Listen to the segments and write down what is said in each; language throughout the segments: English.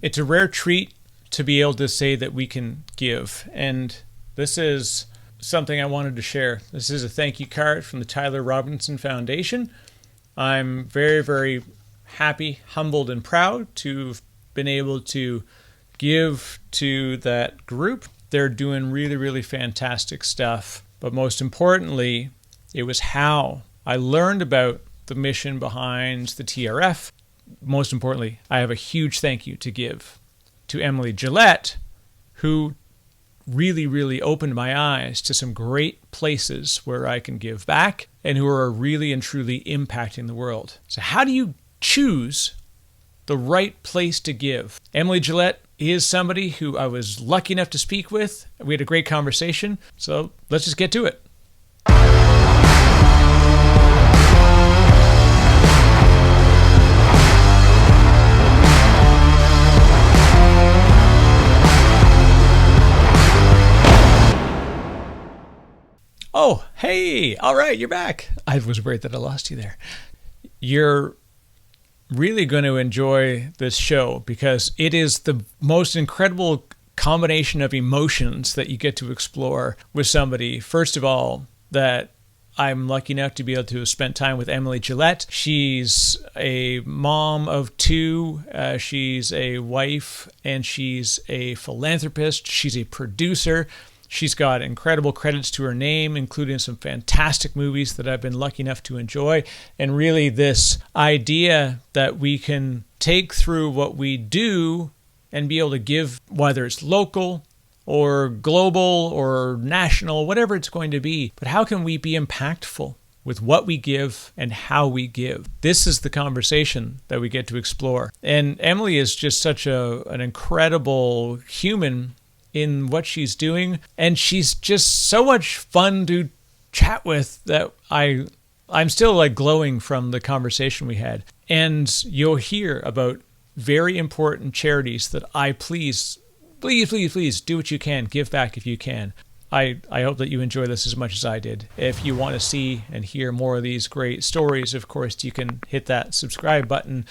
It's a rare treat to be able to say that we can give. And this is something I wanted to share. This is a thank you card from the Tyler Robinson Foundation. I'm very, very happy, humbled, and proud to have been able to give to that group. They're doing really, really fantastic stuff. But most importantly, it was how I learned about the mission behind the TRF. Most importantly, I have a huge thank you to give to Emily Jillette, who really, really opened my eyes to some great places where I can give back and who are really and truly impacting the world. So how do you choose the right place to give? Emily Jillette is somebody who I was lucky enough to speak with. We had a great conversation. So let's just get to it. Oh, hey, all right, you're back. I was worried that I lost you there. You're really going to enjoy this show because it is the most incredible combination of emotions that you get to explore with somebody. First of all, that I'm lucky enough to be able to have spent time with Emily Jillette. She's a mom of two. She's a wife, and she's a philanthropist. She's a producer. She's got incredible credits to her name, including some fantastic movies that I've been lucky enough to enjoy. And really this idea that we can take through what we do and be able to give, whether it's local or global or national, whatever it's going to be. But how can we be impactful with what we give and how we give? This is the conversation that we get to explore. And Emily is just such an incredible human in what she's doing, and she's just so much fun to chat with that I'm still like glowing from the conversation we had. And you'll hear about very important charities that I please do what you can, give back if you can. I hope that you enjoy this as much as I did. If you want to see and hear more of these great stories, of course, you can hit that subscribe button,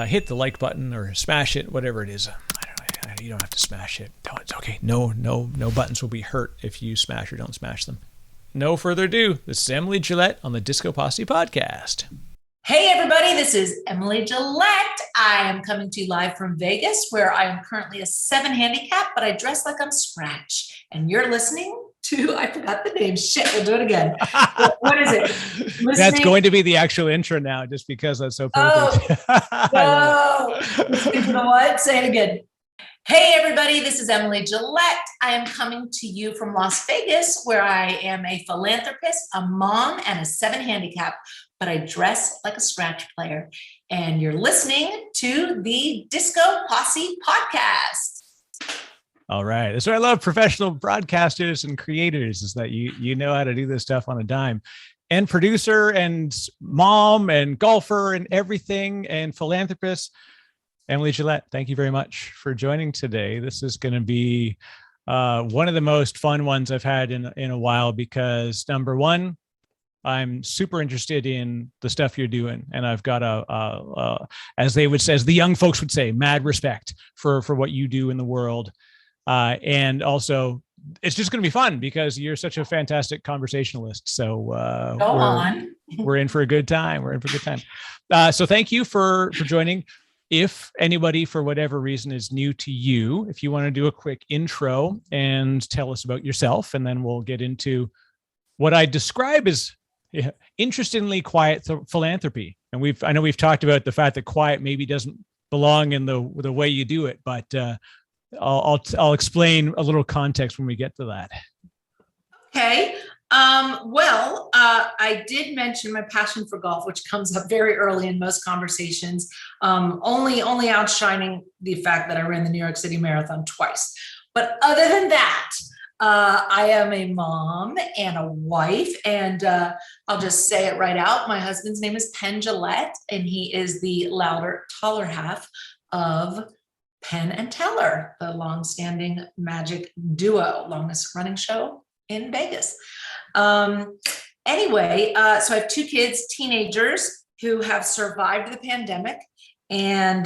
hit the like button, or smash it, whatever it is. You don't have to smash it. No, it's okay. No buttons will be hurt if you smash or don't smash them. No further ado, this is Emily Jillette on the DiscoPosse podcast. Hey everybody, this is Emily Jillette. I am coming to you live from Vegas, where I am currently a 7 handicap, but I dress like I'm Scratch. And you're listening to, I forgot the name. Shit, we'll do it again. What is it? That's going to be the actual intro now, just because that's so perfect. No. Listening to the what? Say it again. Hey everybody, this is Emily Jillette. I am coming to you from Las Vegas, where I am a philanthropist, a mom, and a 7 handicap, but I dress like a Scratch player. And you're listening to the DiscoPosse podcast. All right. That's what I love professional broadcasters and creators, is that you know how to do this stuff on a dime. And producer and mom and golfer and everything and philanthropist. Emily Jillette, thank you very much for joining today. This is going to be one of the most fun ones I've had in a while, because number one, I'm super interested in the stuff you're doing, and I've got as the young folks would say, mad respect for what you do in the world, and also it's just going to be fun because you're such a fantastic conversationalist. So we're in for a good time. So thank you for joining. If anybody, for whatever reason, is new to you, if you want to do a quick intro and tell us about yourself, and then we'll get into what I describe as interestingly quiet philanthropy. And I know we've talked about the fact that quiet maybe doesn't belong in the way you do it, but I'll explain a little context when we get to that. Okay. I did mention my passion for golf, which comes up very early in most conversations, only outshining the fact that I ran the New York City Marathon twice. But other than that, I am a mom and a wife, and I'll just say it right out. My husband's name is Penn Jillette, and he is the louder, taller half of Penn and Teller, the longstanding magic duo, longest running show in Vegas. So I have 2 kids, teenagers, who have survived the pandemic and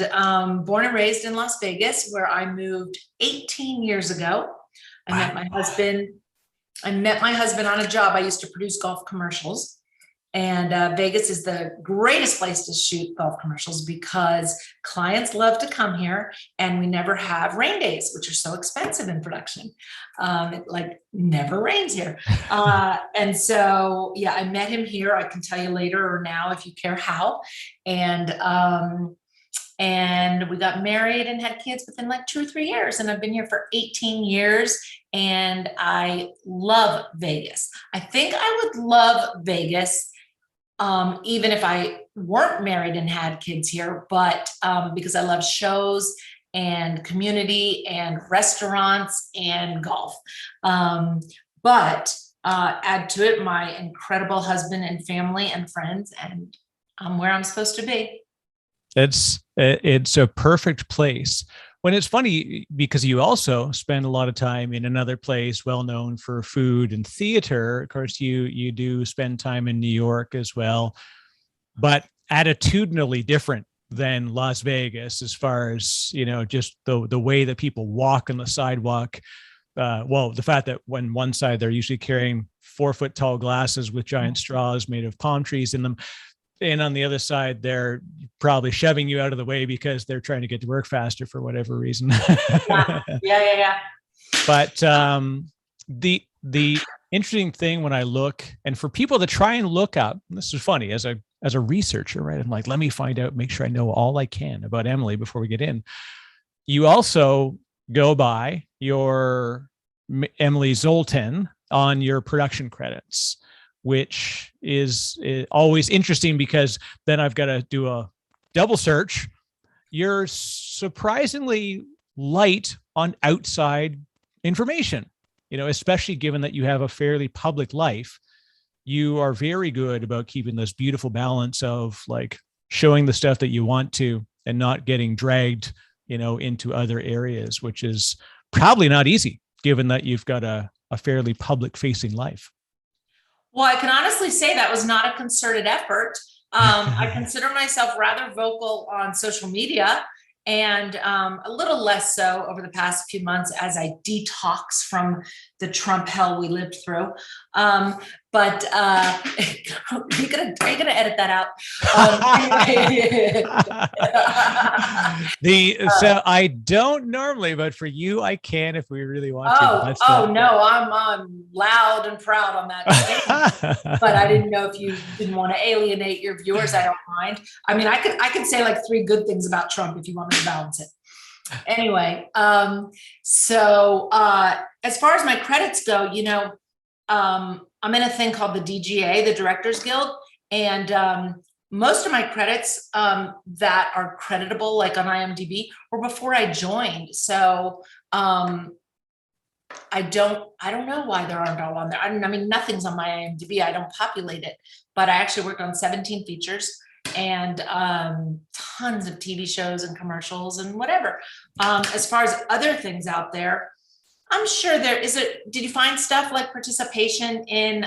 born and raised in Las Vegas, where I moved 18 years ago. I met my husband. I met my husband on a job. I used to produce golf commercials. And Vegas is the greatest place to shoot golf commercials because clients love to come here, and we never have rain days, which are so expensive in production. It like never rains here. And so, yeah, I met him here. I can tell you later or now if you care how. And we got married and had kids within like 2 or 3 years. And I've been here for 18 years and I love Vegas. I think I would love Vegas even if I weren't married and had kids here, but because I love shows and community and restaurants and golf. But add to it my incredible husband and family and friends, and I'm where I'm supposed to be. It's a perfect place. When it's funny because you also spend a lot of time in another place well known for food and theater. Of course, you do spend time in New York as well, but attitudinally different than Las Vegas as far as, you know, just the way that people walk on the sidewalk. Well, the fact that when one side they're usually carrying 4-foot tall glasses with giant straws made of palm trees in them. And on the other side, they're probably shoving you out of the way because they're trying to get to work faster for whatever reason. Yeah. But the interesting thing when I look, and for people to try and look up, and this is funny as a researcher, right? I'm like, let me find out, make sure I know all I can about Emily before we get in. You also go by your Emily Zoltan on your production credits, which is always interesting because then I've got to do a double search. You're surprisingly light on outside information, you know, especially given that you have a fairly public life. You are very good about keeping this beautiful balance of like showing the stuff that you want to and not getting dragged, you know, into other areas, which is probably not easy given that you've got a fairly public facing life. Well, I can honestly say that was not a concerted effort. I consider myself rather vocal on social media and a little less so over the past few months as I detox from the Trump hell we lived through. But are you gonna edit that out? So I don't normally, but for you, I can if we really want to. No, I'm loud and proud on that. But I didn't know if you didn't want to alienate your viewers. I don't mind. I mean, I could say like 3 good things about Trump if you want me to balance it. Anyway, so as far as my credits go, you know, I'm in a thing called the DGA, the Directors Guild, and most of my credits that are creditable, like on IMDb, were before I joined. So I don't know why there aren't all on there. I mean, nothing's on my IMDb. I don't populate it, but I actually worked on 17 features and tons of TV shows and commercials and whatever. As far as other things out there, I'm sure there is did you find stuff like participation in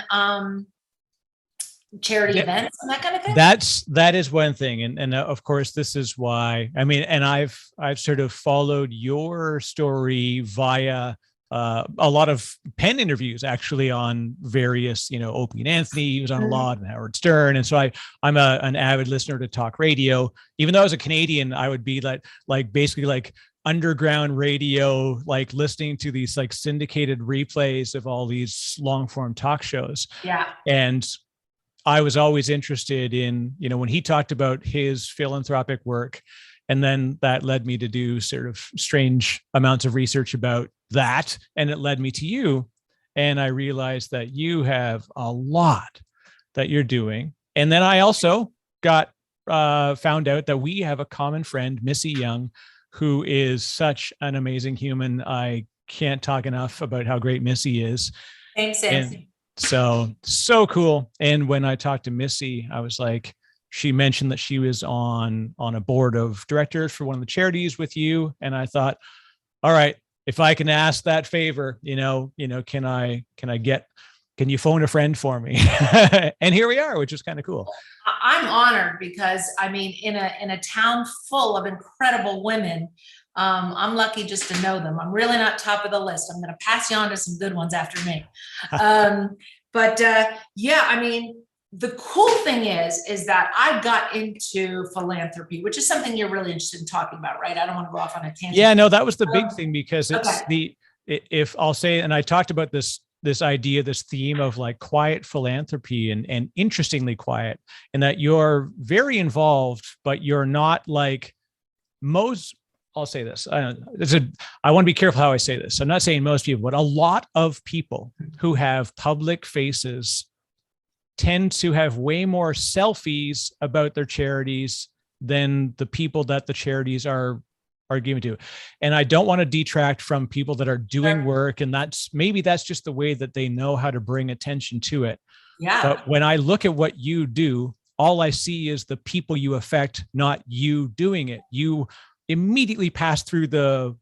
charity events and that kind of thing? That is one thing. And of course, this is why, I mean, and I've sort of followed your story via a lot of Penn interviews actually on various, you know, Opie and Anthony, he was on a lot, and Howard Stern. And so I'm an avid listener to talk radio. Even though I was a Canadian, I would be like basically like underground radio, like listening to these like syndicated replays of all these long form talk shows. Yeah. And I was always interested in, you know, when he talked about his philanthropic work, and then that led me to do sort of strange amounts of research about that. And it led me to you. And I realized that you have a lot that you're doing. And then I also found out that we have a common friend, Missy Young, who is such an amazing human. I can't talk enough about how great Missy is. Thanks. So cool. And when I talked to Missy, I was like, she mentioned that she was on a board of directors for one of the charities with you. And I thought, all right, if I can ask that favor, you know, can I get can you phone a friend for me? And here we are, which is kind of cool. I'm honored because I mean, in a town full of incredible women, I'm lucky just to know them. I'm really not top of the list. I'm going to pass you on to some good ones after me. Yeah, I mean, the cool thing is that I got into philanthropy, which is something you're really interested in talking about, right? I don't want to go off on a tangent. Yeah, no, that was the big thing, because it's okay. if I'll say, and I talked about this idea, this theme of like quiet philanthropy, and interestingly quiet, in that you're very involved, but you're not like most. I'll say this. I want to be careful how I say this. I'm not saying most people, but a lot of people who have public faces tend to have way more selfies about their charities than the people that the charities are giving to. And I don't want to detract from people that are doing work, and maybe that's just the way that they know how to bring attention to it. Yeah. But when I look at what you do, all I see is the people you affect, not you doing it. You immediately pass through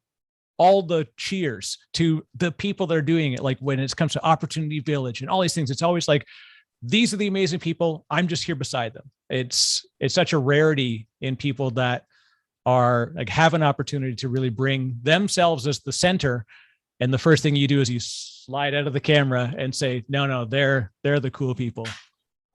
all the cheers to the people that are doing it. Like when it comes to Opportunity Village and all these things, it's always like, these are the amazing people. I'm just here beside them. It's such a rarity in people that are like, have an opportunity to really bring themselves as the center. And the first thing you do is you slide out of the camera and say, no, they're the cool people.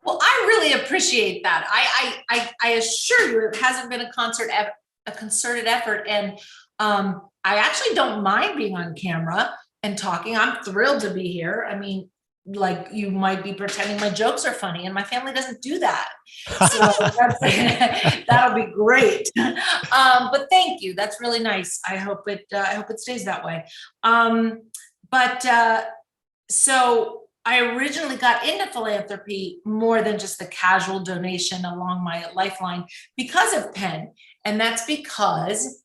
Well, I really appreciate that. I assure you, it hasn't been a concerted effort. And I actually don't mind being on camera and talking. I'm thrilled to be here. I mean, like, you might be pretending my jokes are funny, and my family doesn't do that. So that'll be great. But thank you. That's really nice. I hope it stays that way. So I originally got into philanthropy more than just the casual donation along my lifeline because of Penn. And that's because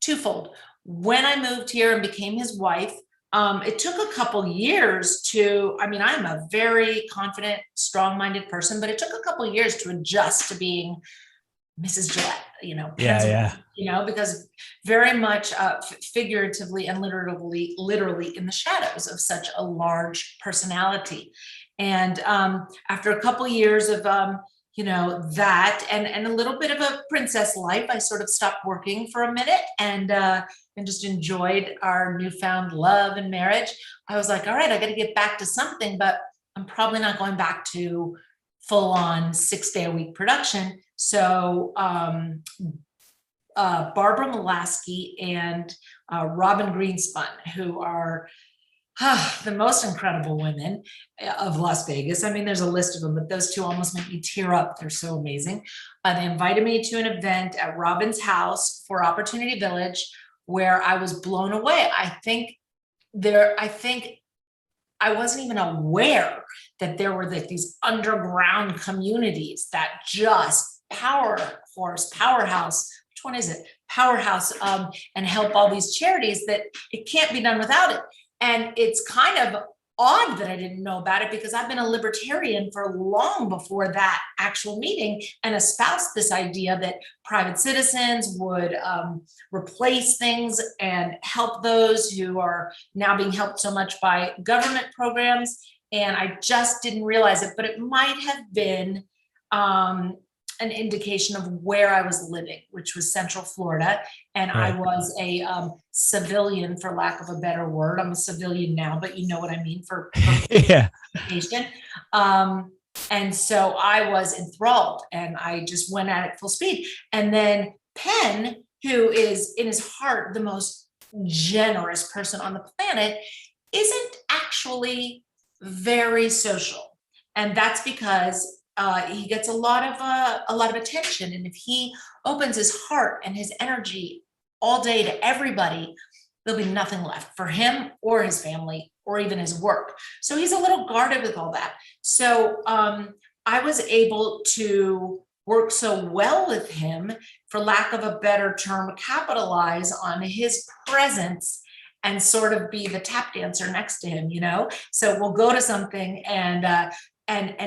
twofold. When I moved here and became his wife, it took a couple years I'm a very confident, strong-minded person, but it took a couple years to adjust to being Mrs. Jillette, because very much figuratively and literally in the shadows of such a large personality. And after a couple years of that and a little bit of a princess life, I sort of stopped working for a minute and just enjoyed our newfound love and marriage. I was like, all right, I got to get back to something, but I'm probably not going back to full on 6-day-a-week production. So Barbara Molaski and Robin Greenspun, who are the most incredible women of Las Vegas. I mean, there's a list of them, but those two almost make me tear up. They're so amazing. They invited me to an event at Robin's house for Opportunity Village, where I was blown away. I think I wasn't even aware that there were these underground communities that just powerhouse. Which one is it? Powerhouse, and help all these charities, that it can't be done without it. And it's kind of odd that I didn't know about it, because I've been a libertarian for long before that actual meeting, and espoused this idea that private citizens would replace things and help those who are now being helped so much by government programs. And I just didn't realize it, but it might have been an indication of where I was living, which was Central Florida. And right. I was a civilian, for lack of a better word. I'm a civilian now, but you know what I mean for yeah. And so I was enthralled, and I just went at it full speed. And then Penn, who is in his heart the most generous person on the planet, isn't actually very social. And that's because he gets a lot of attention. And if he opens his heart and his energy all day to everybody, there'll be nothing left for him or his family or even his work. So he's a little guarded with all that. So I was able to work so well with him, for lack of a better term, capitalize on his presence and sort of be the tap dancer next to him, So we'll go to something and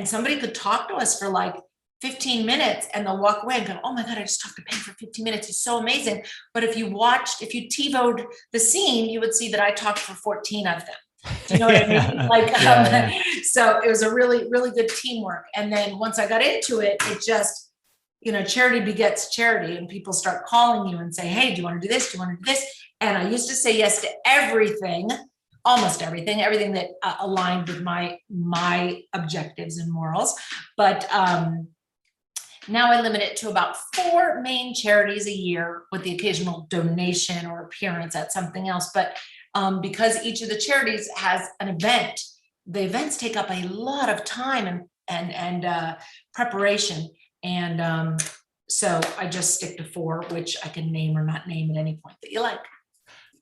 somebody could talk to us for like 15 minutes, and they'll walk away and go, oh my God, I just talked to Penn for 15 minutes. He's so amazing. But if you TiVo'd the scene, you would see that I talked for 14 of them. Do you know what I mean? Like, Yeah. so it was a really, really good teamwork. And then once I got into it, it just, charity begets charity, and people start calling you and say, hey, do you want to do this? Do you want to do this? And I used to say yes to everything, almost everything that aligned with my objectives and morals. But now I limit it to about 4 main charities a year, with the occasional donation or appearance at something else. But because each of the charities has an event, the events take up a lot of time and preparation. And so I just stick to 4, which I can name or not name at any point that you like.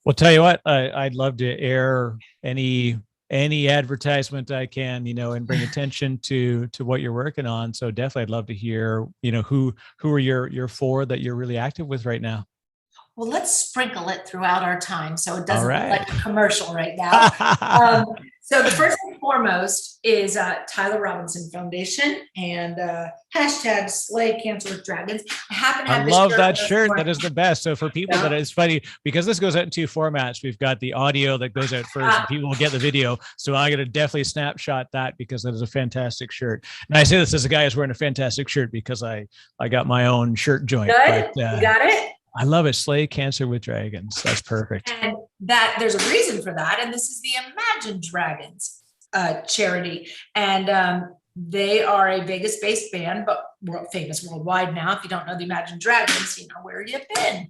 Well, tell you what, I'd love to air any advertisement I can, and bring attention to what you're working on. So definitely I'd love to hear, who are your 4 that you're really active with right now. Well, let's sprinkle it throughout our time so it doesn't All look right. like a commercial right now. So the first and foremost is Tyler Robinson Foundation, and hashtag Slay Cancer with Dragons. I happen to have this love shirt that this shirt. morning. That is the best. So for people that it's funny because this goes out in 2 formats. We've got the audio that goes out first, and people will get the video. So I'm going to definitely snapshot that because that is a fantastic shirt. And I say this as a guy who's wearing a fantastic shirt because I got my own shirt joint. Good. But, you got it. I love it. Slay Cancer with Dragons. That's perfect. And that there's a reason for that. And this is the Imagine Dragons charity. And they are a Vegas-based band, but famous worldwide now. If you don't know the Imagine Dragons, where you've been.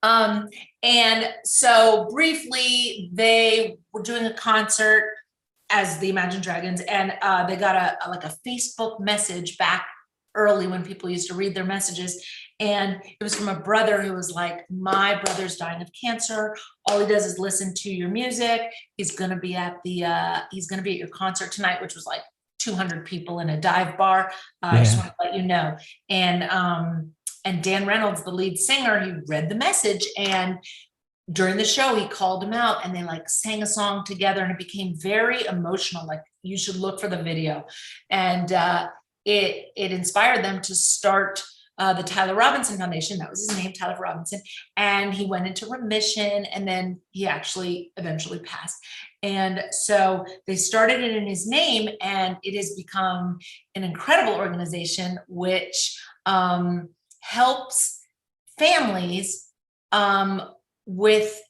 And so briefly, they were doing a concert as the Imagine Dragons, and they got a Facebook message back early when people used to read their messages. And it was from a brother who was like, my brother's dying of cancer. All he does is listen to your music. He's going to be at your concert tonight, which was like 200 people in a dive bar. I just want to let you know. And Dan Reynolds, the lead singer, he read the message, and during the show, he called him out, and they sang a song together, and it became very emotional. Like, you should look for the video. And it inspired them to start the Tyler Robinson Foundation. That was his name, Tyler Robinson. And he went into remission, and then he actually eventually passed. And so they started it in his name, and it has become an incredible organization which helps families with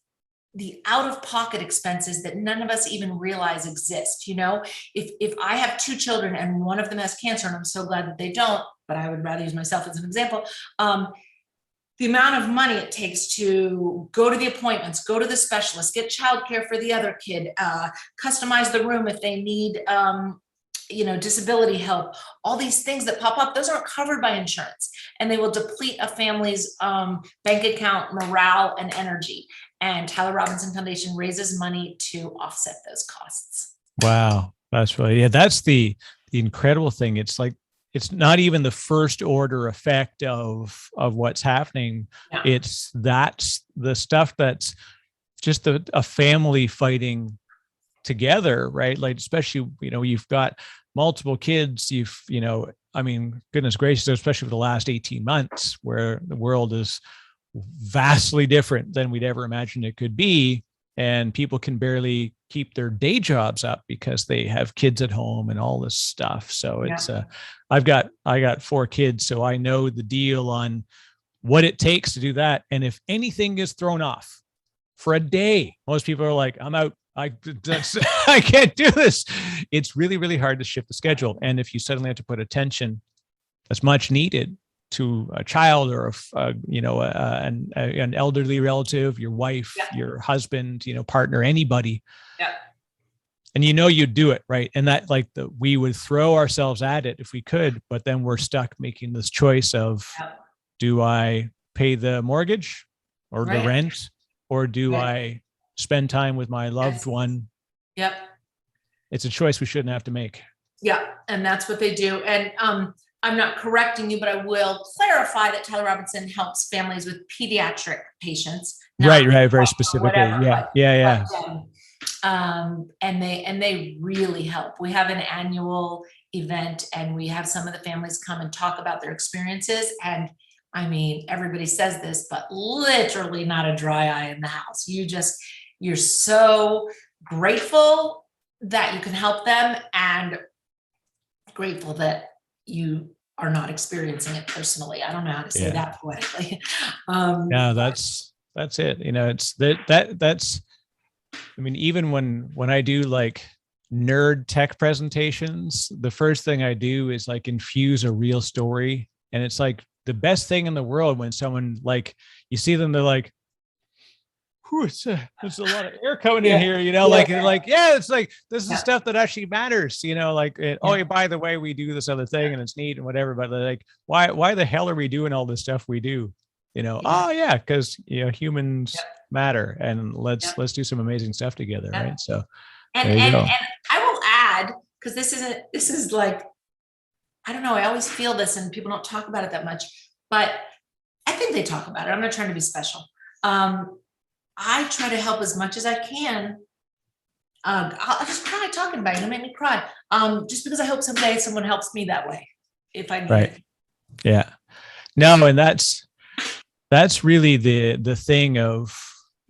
the out-of-pocket expenses that none of us even realize exist. If I have 2 children and one of them has cancer, and I'm so glad that they don't, but I would rather use myself as an example, the amount of money it takes to go to the appointments, go to the specialist, get childcare for the other kid, customize the room if they need disability help, all these things that pop up, those aren't covered by insurance, and they will deplete a family's bank account, morale, and energy. And Tyler Robinson Foundation raises money to offset those costs. Wow. That's really, that's the incredible thing. It's like, it's not even the first order effect of what's happening. Yeah. That's the stuff that's just a family fighting together, right? Like, especially, you've got multiple kids, goodness gracious, especially for the last 18 months where the world is vastly different than we'd ever imagined it could be. And people can barely keep their day jobs up because they have kids at home and all this stuff. So it's, I got 4 kids, so I know the deal on what it takes to do that. And if anything is thrown off for a day, most people are like, I'm out. I can't do this. It's really, really hard to shift the schedule. And if you suddenly have to put attention that's much needed to a child or an elderly relative, your wife, your husband, partner, anybody, and you'd do it, right? And that we would throw ourselves at it if we could, but then we're stuck making this choice of, do I pay the mortgage or the rent, or do I spend time with my loved one? Yep. It's a choice we shouldn't have to make. Yeah. And that's what they do. And I'm not correcting you, but I will clarify that Tyler Robinson helps families with pediatric patients. Right. Very specifically. Whatever, Yeah. And they really help. We have an annual event, and we have some of the families come and talk about their experiences. And I mean, everybody says this, but literally not a dry eye in the house. You're so grateful that you can help them, and grateful that you are not experiencing it personally. I don't know how to say that poetically. Yeah, that's it. It's that's, I mean, even when I do like nerd tech presentations, the first thing I do is like infuse a real story. And it's like the best thing in the world when someone, like, you see them, they're like, there's a lot of air coming in here, it's like, this is stuff that actually matters, by the way, we do this other thing and it's neat and whatever, but like, why the hell are we doing all this stuff we do? Because humans matter, and let's do some amazing stuff together, right? So and I will add, because this is like, I don't know, I always feel this and people don't talk about it that much, but I think they talk about it. I'm not trying to be special. I try to help as much as I can. I'll just cry talking about it. It'll make me cry. Just because I hope someday someone helps me that way, if I need it. Yeah. No, and that's really the thing of,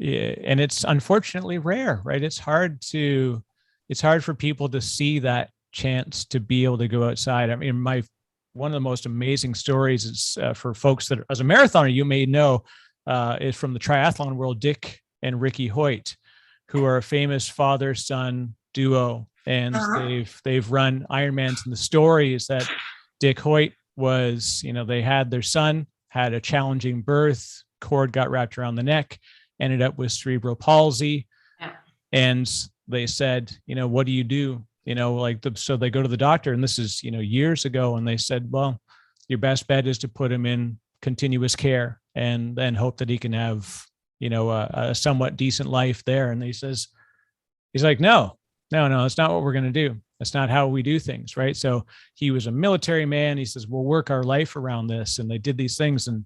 and it's unfortunately rare, right? It's hard for people to see that chance to be able to go outside. I mean, one of the most amazing stories is for folks that, as a marathoner, you may know, is from the triathlon world, Dick and Ricky Hoyt, who are a famous father-son duo, and they've run Ironmans. And the story is that Dick Hoyt was, they had their son, had a challenging birth, cord got wrapped around the neck, ended up with cerebral palsy. Yeah. And they said, what do you do? So they go to the doctor, and this is, years ago. And they said, well, your best bet is to put him in continuous care and then hope that he can have, a somewhat decent life there. And he's like, no, that's not what we're going to do. That's not how we do things. Right. So he was a military man. He says, we'll work our life around this. And they did these things. And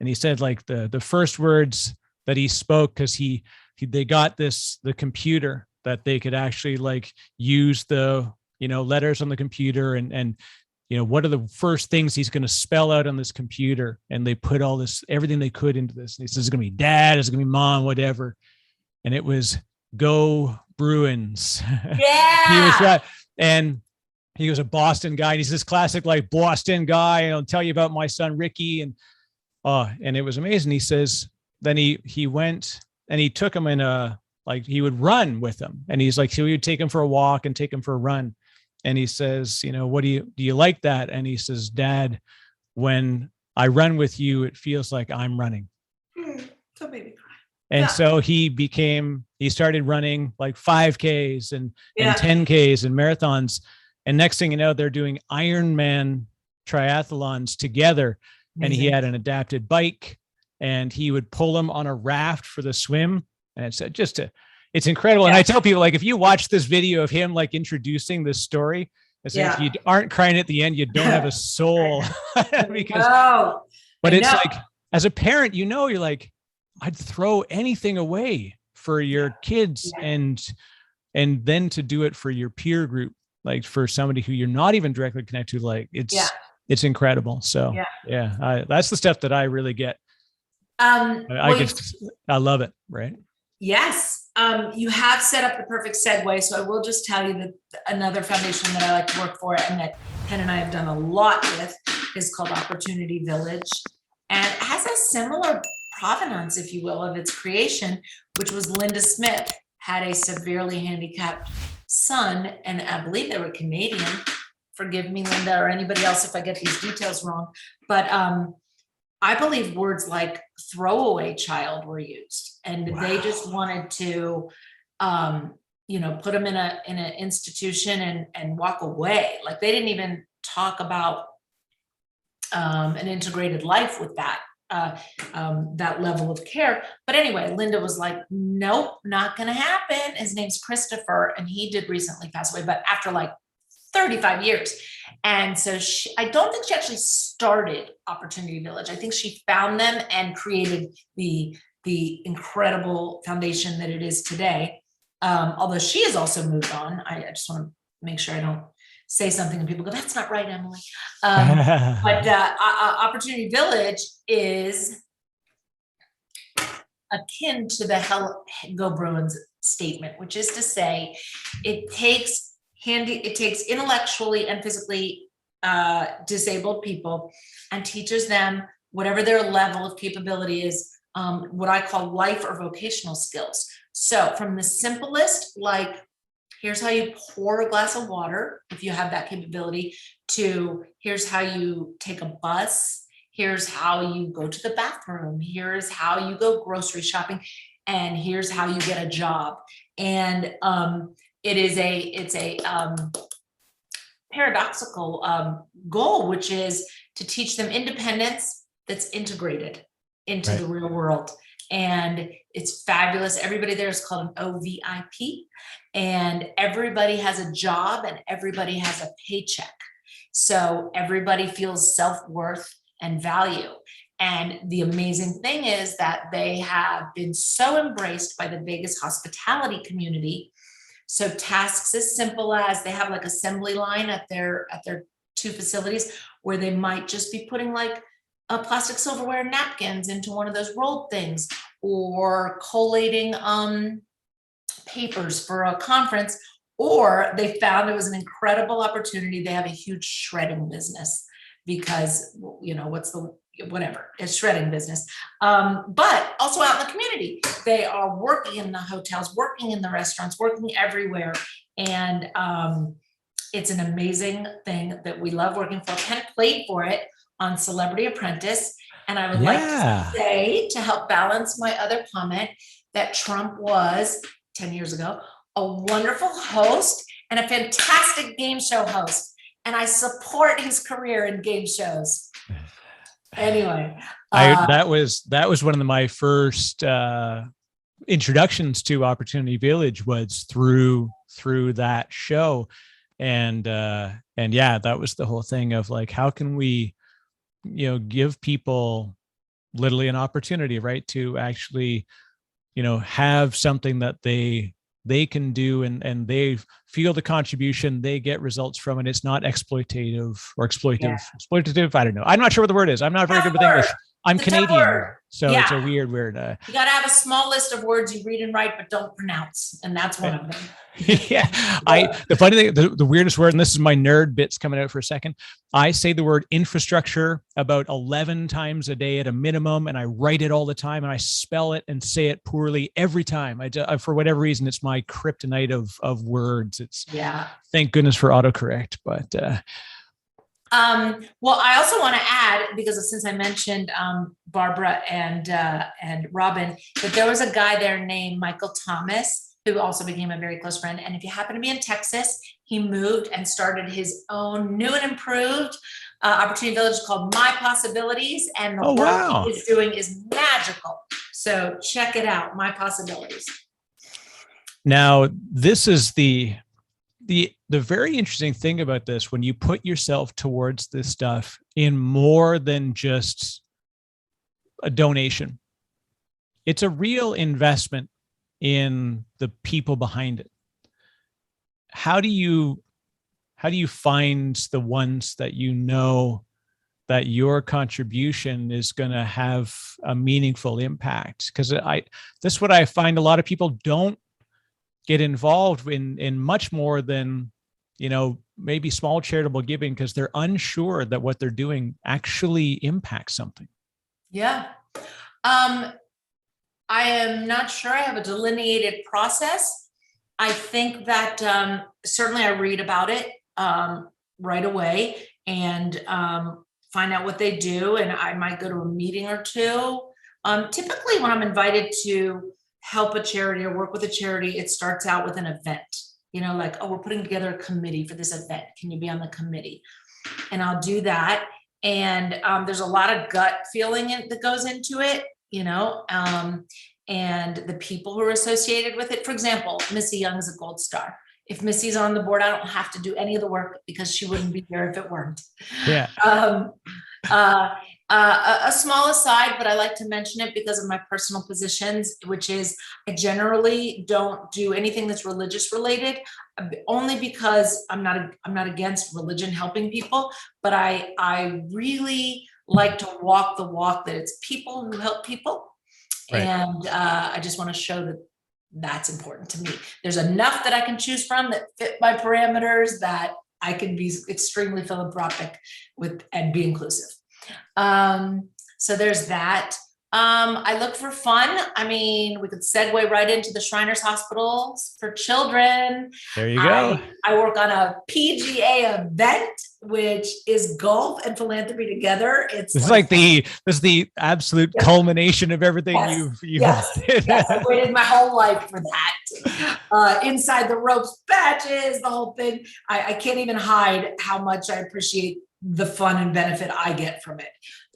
he said, like, the first words that he spoke, because they got the computer that they could actually like use the, letters on the computer and what are the first things he's going to spell out on this computer? And they put everything they could into this. And he says, it's going to be dad, it's going to be mom, whatever. And it was go Bruins. Yeah. He was right. And he was a Boston guy. And he's this classic, like, Boston guy. And I'll tell you about my son, Ricky. And it was amazing. He says, then he went and he took him he would run with him. And he's like, so he would take him for a walk and take him for a run. And he says, what do you like that? And he says, Dad, when I run with you, it feels like I'm running. So baby cry. And so he started running like 5Ks and 10Ks and marathons. And next thing you know, they're doing Ironman triathlons together. Amazing. And he had an adapted bike, and he would pull him on a raft for the swim. And it's it's incredible. Yeah. And I tell people, like, if you watch this video of him, like, introducing this story, if you aren't crying at the end, you don't have a soul. But it's like, as a parent, you're like, I'd throw anything away for your kids. And then to do it for your peer group, like for somebody who you're not even directly connected to, like, it's incredible. So that's the stuff that I really get. I love it. Right. Yes. You have set up the perfect segue. So I will just tell you that another foundation that I like to work for, and that Penn and I have done a lot with, is called Opportunity Village, and it has a similar provenance, if you will, of its creation, which was Linda Smith had a severely handicapped son, and I believe they were Canadian. Forgive me, Linda, or anybody else if I get these details wrong. But I believe words like throwaway child were used, and they just wanted to, put them in an institution and walk away. Like, they didn't even talk about an integrated life with that level of care. But anyway, Linda was like, nope, not going to happen. His name's Christopher, and he did recently pass away, but after like 35 years. And so I don't think she actually started Opportunity Village. I think she found them and created the incredible foundation that it is today. Although she has also moved on. I just want to make sure I don't say something and people go, that's not right, Emily. But Opportunity Village is akin to the Go Bruins statement, which is to say, it takes intellectually and physically disabled people and teaches them whatever their level of capability is, what I call life or vocational skills. So from the simplest, like, here's how you pour a glass of water, if you have that capability, to here's how you take a bus, here's how you go to the bathroom, here's how you go grocery shopping, and here's how you get a job. And it's a paradoxical goal, which is to teach them independence that's integrated into the real world. And it's fabulous. Everybody there is called an OVIP, and everybody has a job and everybody has a paycheck. So everybody feels self-worth and value. And the amazing thing is that they have been so embraced by the Vegas hospitality community. So tasks as simple as they have like assembly line at their two facilities where they might just be putting like a plastic silverware napkins into one of those rolled things, or collating papers for a conference, or they found it was an incredible opportunity. They have a huge shredding business because, it's shredding business. But also out in the community, they are working in the hotels, working in the restaurants, working everywhere. And it's an amazing thing that we love working for. Penn played for it on Celebrity Apprentice. And I would like to say, to help balance my other comment, that Trump was 10 years ago a wonderful host and a fantastic game show host. And I support his career in game shows. Anyway, that was one of my first introductions to Opportunity Village was through that show. And yeah, that was the whole thing of like, how can we, give people literally an opportunity, right, to actually, have something that they can do and they feel the contribution, they get results from it. It's not exploitative or exploitative. I don't know. I'm not sure what the word is. I'm not very good with English. I'm Canadian, so it's a weird word. You got to have a small list of words you read and write, but don't pronounce. And that's one of them. Yeah. The funny thing, the weirdest word, and this is my nerd bits coming out for a second. I say the word infrastructure about 11 times a day at a minimum, and I write it all the time, and I spell it and say it poorly every time. I for whatever reason, it's my kryptonite of words. Thank goodness for autocorrect, but well, I also want to add, because since I mentioned Barbara and Robin, that there was a guy there named Michael Thomas who also became a very close friend. And if you happen to be in Texas, he moved and started his own new and improved Opportunity Village called My Possibilities. And the work he is doing is magical. So check it out, My Possibilities. Now, this is the very interesting thing about this, when you put yourself towards this stuff in more than just a donation, it's a real investment in the people behind it. How do you find the ones that that your contribution is going to have a meaningful impact? Because this is what I find, a lot of people don't get involved in much more than, maybe small charitable giving, because they're unsure that what they're doing actually impacts something. Yeah. I am not sure I have a delineated process. I think that certainly I read about it right away and find out what they do. And I might go to a meeting or two. Typically when I'm invited to help a charity or work with a charity, it starts out with an event, like, oh, we're putting together a committee for this event. Can you be on the committee? And I'll do that. And there's a lot of gut feeling that goes into it, and the people who are associated with it. For example, Missy Young is a gold star. If Missy's on the board, I don't have to do any of the work because she wouldn't be here if it weren't. Yeah. A small aside, but I like to mention it because of my personal positions, which is I generally don't do anything that's religious related, only because I'm not against religion helping people, but I really like to walk the walk that it's people who help people. Right. And I just want to show that that's important to me. There's enough that I can choose from that fit my parameters, that I can be extremely philanthropic with and be inclusive. So there's that. I look for fun. I mean, we could segue right into the Shriners Hospitals for Children. There you go. I work on a PGA event, which is golf and philanthropy together. This is the absolute culmination of everything you've yes, I waited my whole life for that. Inside the ropes, badges, the whole thing. I can't even hide how much I appreciate the fun and benefit I get from it.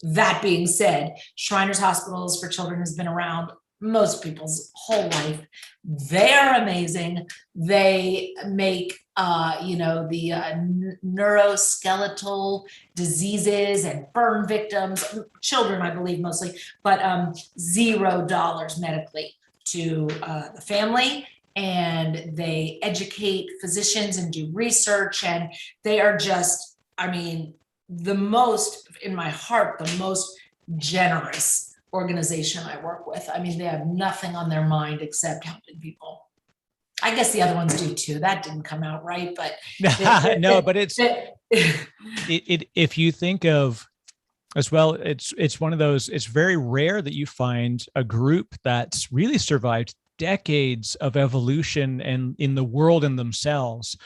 That being said, Shriners Hospitals for Children has been around most people's whole life. They're amazing. They make, the neuroskeletal diseases and burn victims, children, I believe mostly, but $0 medically to the family. And they educate physicians and do research. And they are just, the most, in my heart, the most generous organization I work with. They have nothing on their mind except helping people. I guess the other ones do too. That didn't come out right, but no, but if you think of as well, it's one of those, it's very rare that you find a group that's really survived decades of evolution and in the world and themselves.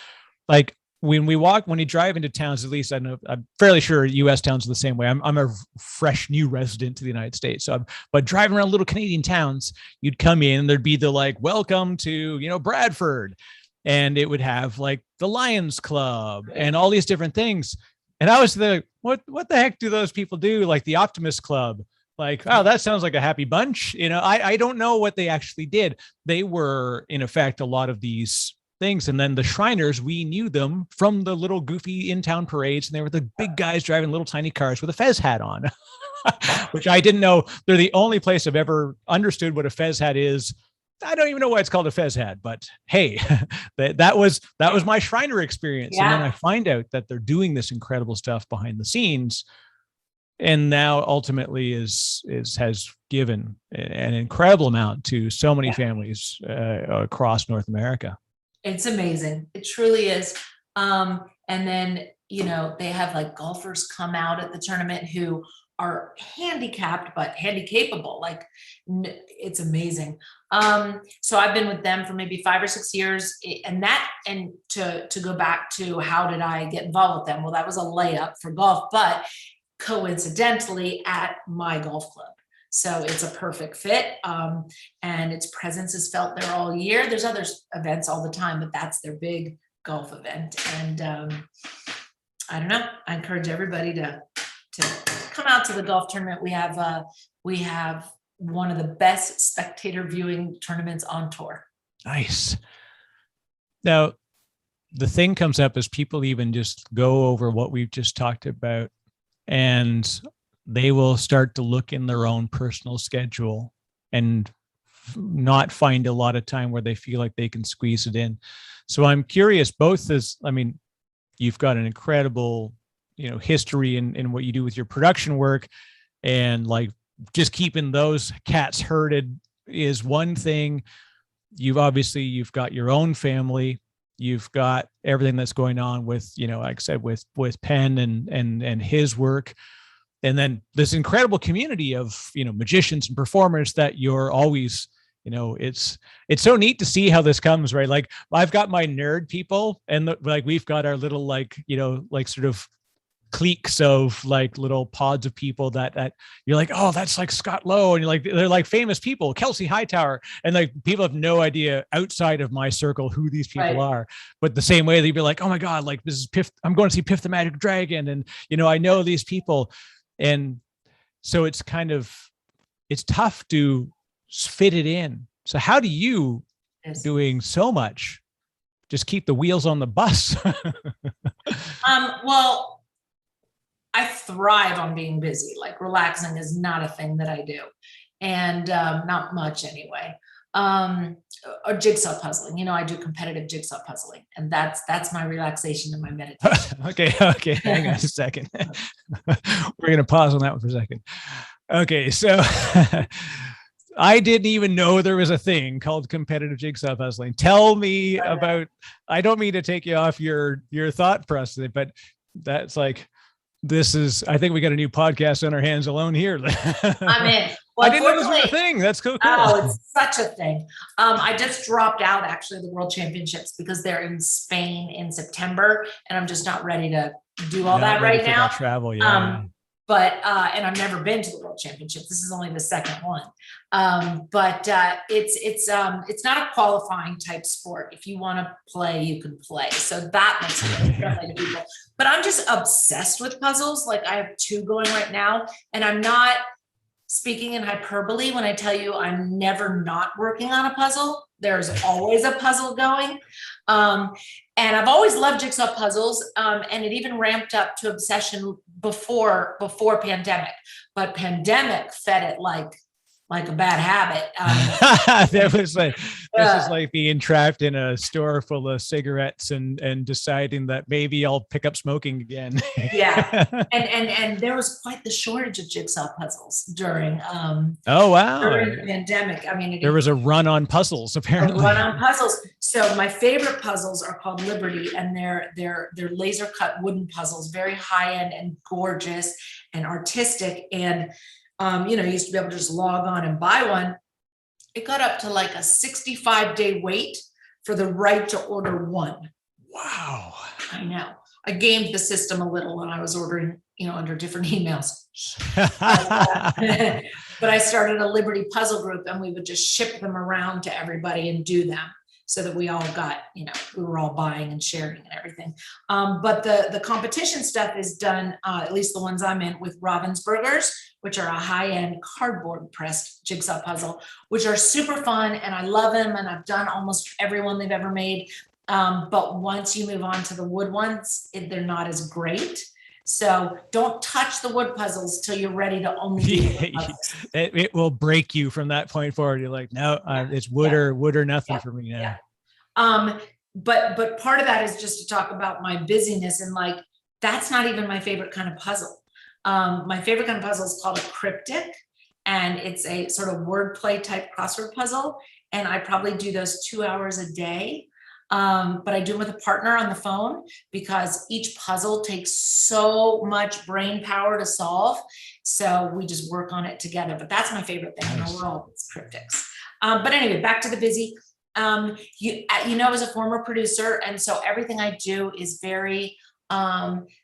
Like when you drive into towns, at least I know, I'm fairly sure US towns are the same way. I'm a fresh new resident to the United States. But driving around little Canadian towns, you'd come in and there'd be the welcome to, Bradford. And it would have the Lions Club and all these different things. And I was like, what the heck do those people do? Like the Optimist Club. Oh, that sounds like a happy bunch. I don't know what they actually did. They were, in effect, a lot of these things. And then the Shriners, we knew them from the little goofy in-town parades. And they were the big guys driving little tiny cars with a fez hat on, which I didn't know. They're the only place I've ever understood what a fez hat is. I don't even know why it's called a fez hat, but hey, that was my Shriner experience. Yeah. And then I find out that they're doing this incredible stuff behind the scenes. And now ultimately has given an incredible amount to so many families across North America. It's amazing. It truly is. And then, they have golfers come out at the tournament who are handicapped, but handy capable. It's amazing. So I've been with them for maybe 5 or 6 years, and to go back to how did I get involved with them? Well, that was a layup for golf, but coincidentally at my golf club. So it's a perfect fit. And its presence is felt there all year. There's other events all the time, but that's their big golf event. And I don't know, I encourage everybody to come out to the golf tournament. We have one of the best spectator viewing tournaments on tour. Nice. Now, the thing comes up as people even just go over what we've just talked about, and they will start to look in their own personal schedule and not find a lot of time where they feel like they can squeeze it in. So I'm curious, you've got an incredible, history in what you do with your production work, and just keeping those cats herded is one thing. You've got your own family. You've got everything that's going on with, like I said, with Penn and his work. And then this incredible community of, magicians and performers that you're always, it's so neat to see how this comes, right? I've got my nerd people, and we've got our little, sort of cliques of little pods of people that you're like, oh, that's Scott Lowe. And they're famous people, Kelsey Hightower. And people have no idea outside of my circle who these people are. But the same way they'd be like, oh my God, this is Piff. I'm going to see Piff the Magic Dragon. And, I know these people. And so it's tough to fit it in. So how do you, doing so much, just keep the wheels on the bus? Well, I thrive on being busy. Relaxing is not a thing that I do, and not much anyway. Or jigsaw puzzling. I do competitive jigsaw puzzling, and that's my relaxation and my meditation. Okay. Hang on a second. We're going to pause on that one for a second. Okay. So I didn't even know there was a thing called competitive jigsaw puzzling. Tell me about, I don't mean to take you off your thought process, but that's like, I think we got a new podcast on our hands alone here. I'm in. Well, I didn't know this was a thing. That's cool. Oh, it's such a thing. I just dropped out actually the World Championships because they're in Spain in September, and I'm just not ready to do all that right now. Travel, But and I've never been to the World Championships. This is only the second one. But it's not a qualifying type sport. If you want to play, you can play. So that makes it friendly to people. But I'm just obsessed with puzzles. Like I have 2 going right now, and I'm not speaking in hyperbole when I tell you I'm never not working on a puzzle. There's always a puzzle going. And I've always loved jigsaw puzzles. And it even ramped up to obsession before pandemic, but pandemic fed it like a bad habit. That was like, this is like being trapped in a store full of cigarettes and deciding that maybe I'll pick up smoking again. Yeah. And there was quite the shortage of jigsaw puzzles during, oh, wow. During the pandemic. I mean, there was a run on puzzles, apparently. A run on puzzles. So my favorite puzzles are called Liberty, and they're laser cut wooden puzzles, very high end and gorgeous and artistic. And you used to be able to just log on and buy one. It got up to like a 65-day wait for the right to order one. Wow. I know. I gamed the system a little when I was ordering, under different emails. But I started a Liberty puzzle group, and we would just ship them around to everybody and do them, so that we all got, we were all buying and sharing and everything. But the competition stuff is done, at least the ones I'm in, with Ravensburgers, which are a high-end cardboard pressed jigsaw puzzle, which are super fun, and I love them, and I've done almost every one they've ever made. But once you move on to the wood ones, they're not as great. So don't touch the wood puzzles till you're ready to only do wood puzzles. It will break you from that point forward. You're like, no, it's wood or nothing for me now. Yeah. But part of that is just to talk about my busyness, and like, that's not even my favorite kind of puzzle. My favorite kind of puzzle is called a cryptic, and it's a sort of wordplay type crossword puzzle. And I probably do those 2 hours a day. But I do them with a partner on the phone, because each puzzle takes so much brain power to solve. So we just work on it together. But that's my favorite thing in the world. It's cryptics. But anyway, back to the busy. As a former producer, and so everything I do is very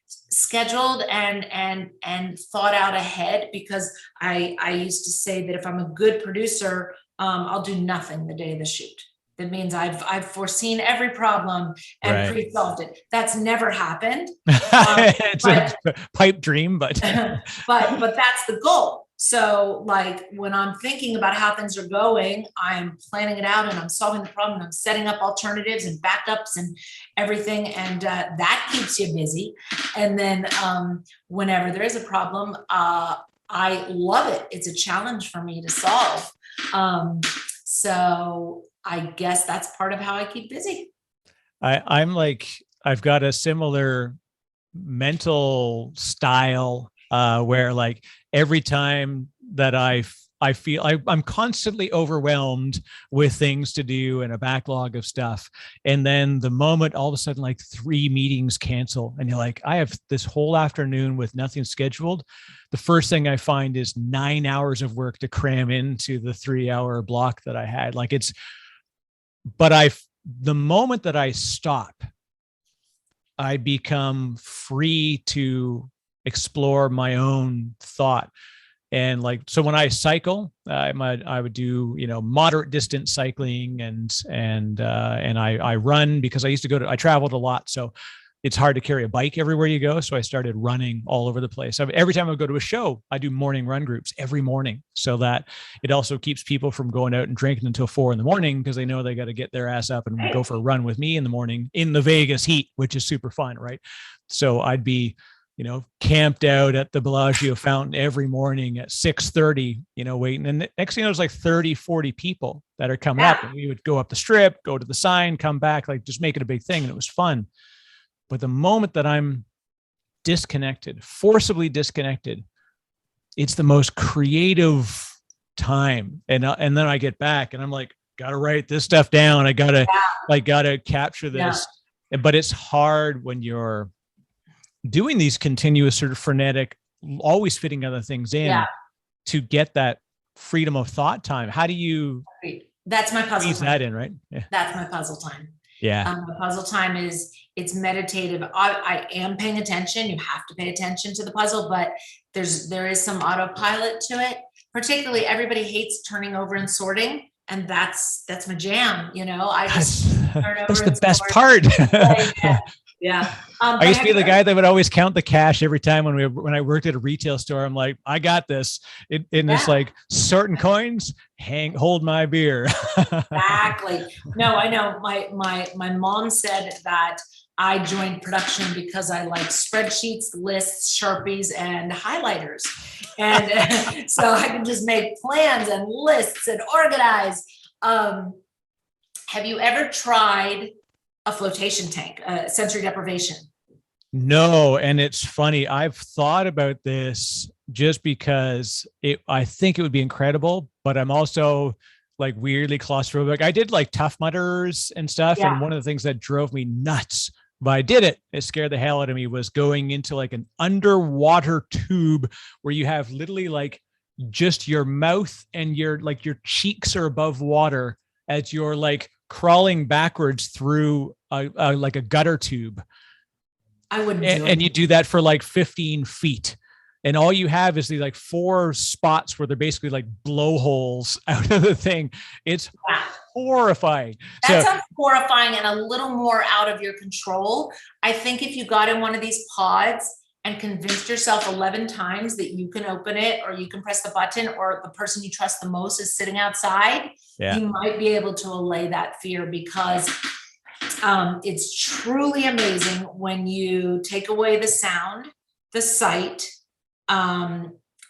scheduled and thought out ahead, because I used to say that if I'm a good producer, I'll do nothing the day of the shoot. That means I've foreseen every problem and pre-solved it. That's never happened. It's a pipe dream, but but that's the goal. So like when I'm thinking about how things are going, I'm planning it out and I'm solving the problem. And I'm setting up alternatives and backups and everything. And that keeps you busy. And then whenever there is a problem, I love it. It's a challenge for me to solve. So I guess that's part of how I keep busy. I'm like, I've got a similar mental style where like every time that I feel I'm constantly overwhelmed with things to do and a backlog of stuff. And then the moment all of a sudden, like 3 meetings cancel and you're like, I have this whole afternoon with nothing scheduled. The first thing I find is 9 hours of work to cram into the 3-hour block that I had. Like the moment that I stop, I become free to explore my own thought. And like, so when I cycle, I would do, moderate distance cycling and I run because I traveled a lot. So it's hard to carry a bike everywhere you go. So I started running all over the place. Every time I go to a show, I do morning run groups every morning, so that it also keeps people from going out and drinking until 4 a.m. because they know they got to get their ass up and go for a run with me in the morning in the Vegas heat, which is super fun. Right. So I'd be, camped out at the Bellagio fountain every morning at 6:30, waiting. And next thing you know, there's like 30, 40 people that are coming up, and we would go up the strip, go to the sign, come back, like just make it a big thing. And it was fun. But the moment that I'm disconnected, forcibly disconnected, it's the most creative time. And then I get back and I'm like, gotta write this stuff down. I gotta capture this. Yeah. But it's hard when you're doing these continuous sort of frenetic, always fitting other things in to get that freedom of thought time. How do you? That's my puzzle time. That in, right? Yeah. That's my puzzle time. Yeah. The puzzle time it's meditative. I am paying attention. You have to pay attention to the puzzle, but there is some autopilot to it. Particularly, everybody hates turning over and sorting, and that's my jam. I just turn over. That's the best part. Yeah. I used to be the guy that would always count the cash every time when I worked at a retail store. I'm like, I got this. It's like sorting coins, hold my beer. Exactly. No, I know. My mom said that I joined production because I like spreadsheets, lists, Sharpies, and highlighters. And so I can just make plans and lists and organize. Have you ever tried a flotation tank, sensory deprivation? No. And it's funny. I've thought about this just because I think it would be incredible, but I'm also like weirdly claustrophobic. I did like Tough Mudders and stuff. Yeah. And one of the things that drove me nuts, but I did it scared the hell out of me, was going into like an underwater tube where you have literally like just your mouth and your cheeks are above water as you're like crawling backwards through like a gutter tube. I wouldn't do it. And you do that for like 15 feet. And all you have is these like 4 spots where they're basically like blowholes out of the thing. It's horrifying. That sounds horrifying and a little more out of your control. I think if you got in one of these pods and convinced yourself 11 times that you can open it or you can press the button, or the person you trust the most is sitting outside, you might be able to allay that fear, because it's truly amazing when you take away the sound, the sight,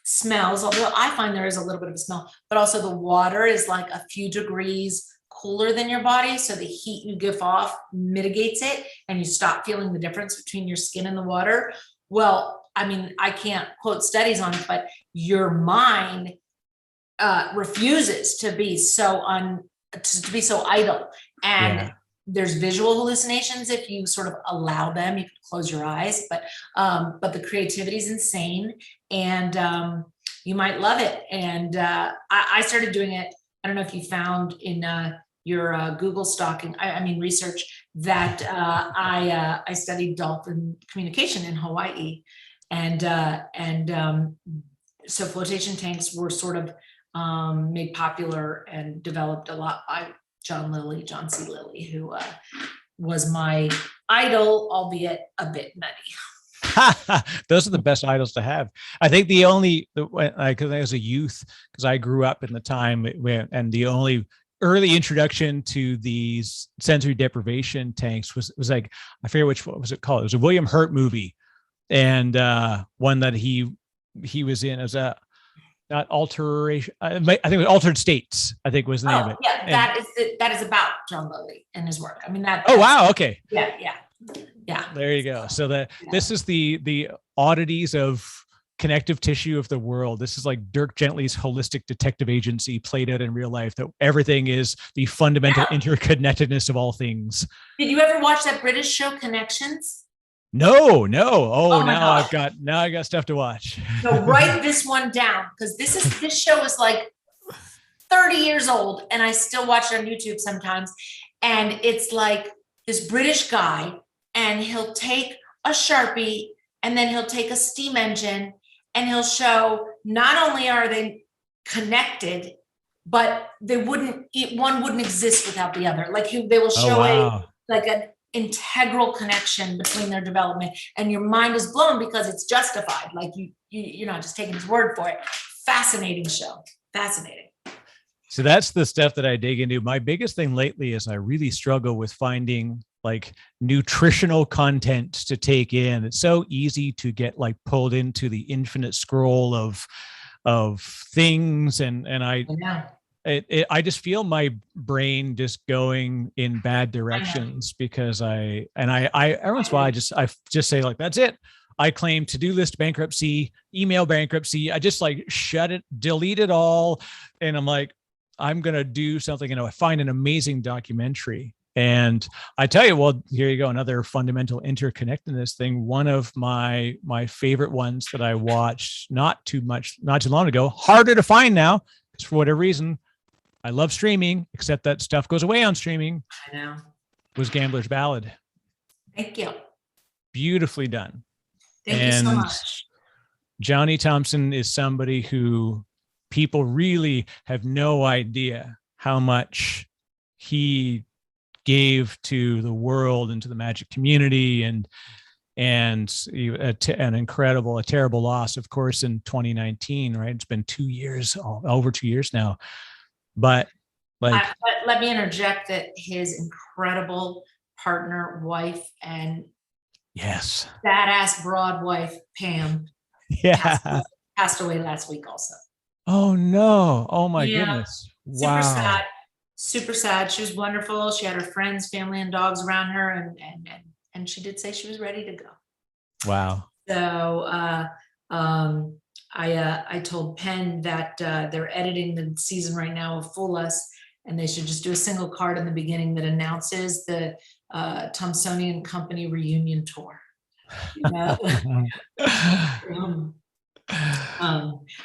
smells, although I find there is a little bit of a smell, but also the water is like a few degrees cooler than your body. So the heat you give off mitigates it and you stop feeling the difference between your skin and the water. Well, I mean, I can't quote studies on it, but your mind refuses to be so idle. And there's visual hallucinations if you sort of allow them. You can close your eyes, but the creativity is insane, and you might love it. And I started doing it. I don't know if you found in your Google stalking, research, that I studied dolphin communication in Hawaii, and so flotation tanks were sort of made popular and developed a lot by John C. Lilly, who was my idol, albeit a bit nutty. Those are the best idols to have. I think because as a youth, because I grew up in the time and the only early introduction to these sensory deprivation tanks was like, I forget what was it called. It was a William Hurt movie, and one that he was in as a. Not alteration. I think it was Altered States. I think was the name of it. Yeah, that is about John Lilly and his work. I mean that. Oh wow! Okay. Yeah. There you go. So this is the oddities of connective tissue of the world. This is like Dirk Gently's holistic detective agency played out in real life. That everything is the fundamental interconnectedness of all things. Did you ever watch that British show Connections? No. Oh, now I got stuff to watch. So write this one down, because this show is like 30 years old and I still watch it on YouTube sometimes. And it's like this British guy, and he'll take a Sharpie and then he'll take a steam engine and he'll show not only are they connected, but one wouldn't exist without the other. Like they will show an integral connection between their development, and your mind is blown because it's justified. Like you're not just taking his word for it. Fascinating show. Fascinating. So that's the stuff that I dig into. My biggest thing lately is I really struggle with finding like nutritional content to take in. It's so easy to get like pulled into the infinite scroll of things, and I just feel my brain just going in bad directions, because I every once in a while I just say like, that's it. I claim to-do list bankruptcy, email bankruptcy. I just like shut it, delete it all. And I'm like, I'm going to do something. I find an amazing documentary. And I tell you, well, here you go. Another fundamental interconnectedness thing. One of my favorite ones that I watched not too long ago, harder to find now, because for whatever reason, I love streaming, except that stuff goes away on streaming. I know. Was Gambler's Ballad. Thank you. Beautifully done. Thank you so much. Johnny Thompson is somebody who people really have no idea how much he gave to the world and to the magic community, and an terrible loss, of course, in 2019, right? It's been 2 years, over 2 years now. But let me interject that his incredible partner, wife, and yes, badass broad wife, Pam, passed away last week also. Oh no. Oh my goodness. Wow. Super sad. She was wonderful. She had her friends, family, and dogs around her, and she did say she was ready to go. Wow. So I told Penn that they're editing the season right now of Fool Us, and they should just do a single card in the beginning that announces the Thompsonian Company reunion tour. You know?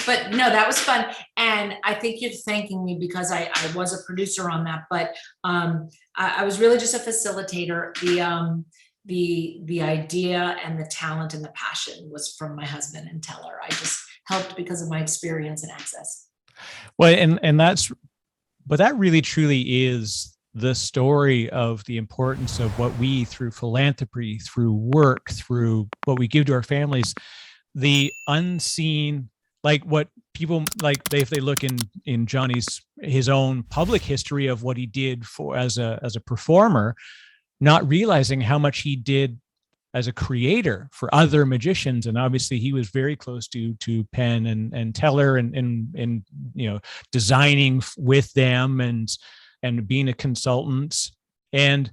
But no, that was fun. And I think you're thanking me because I was a producer on that, but I was really just a facilitator. The idea and the talent and the passion was from my husband and Teller. I just helped because of my experience and access. Well, but that really truly is the story of the importance of what we, through philanthropy, through work, through what we give to our families, the unseen, like what people like, if they look in Johnny's, his own public history of what he did for as a performer, not realizing how much he did as a creator for other magicians. And obviously he was very close to Penn and Teller and designing with them and being a consultant. And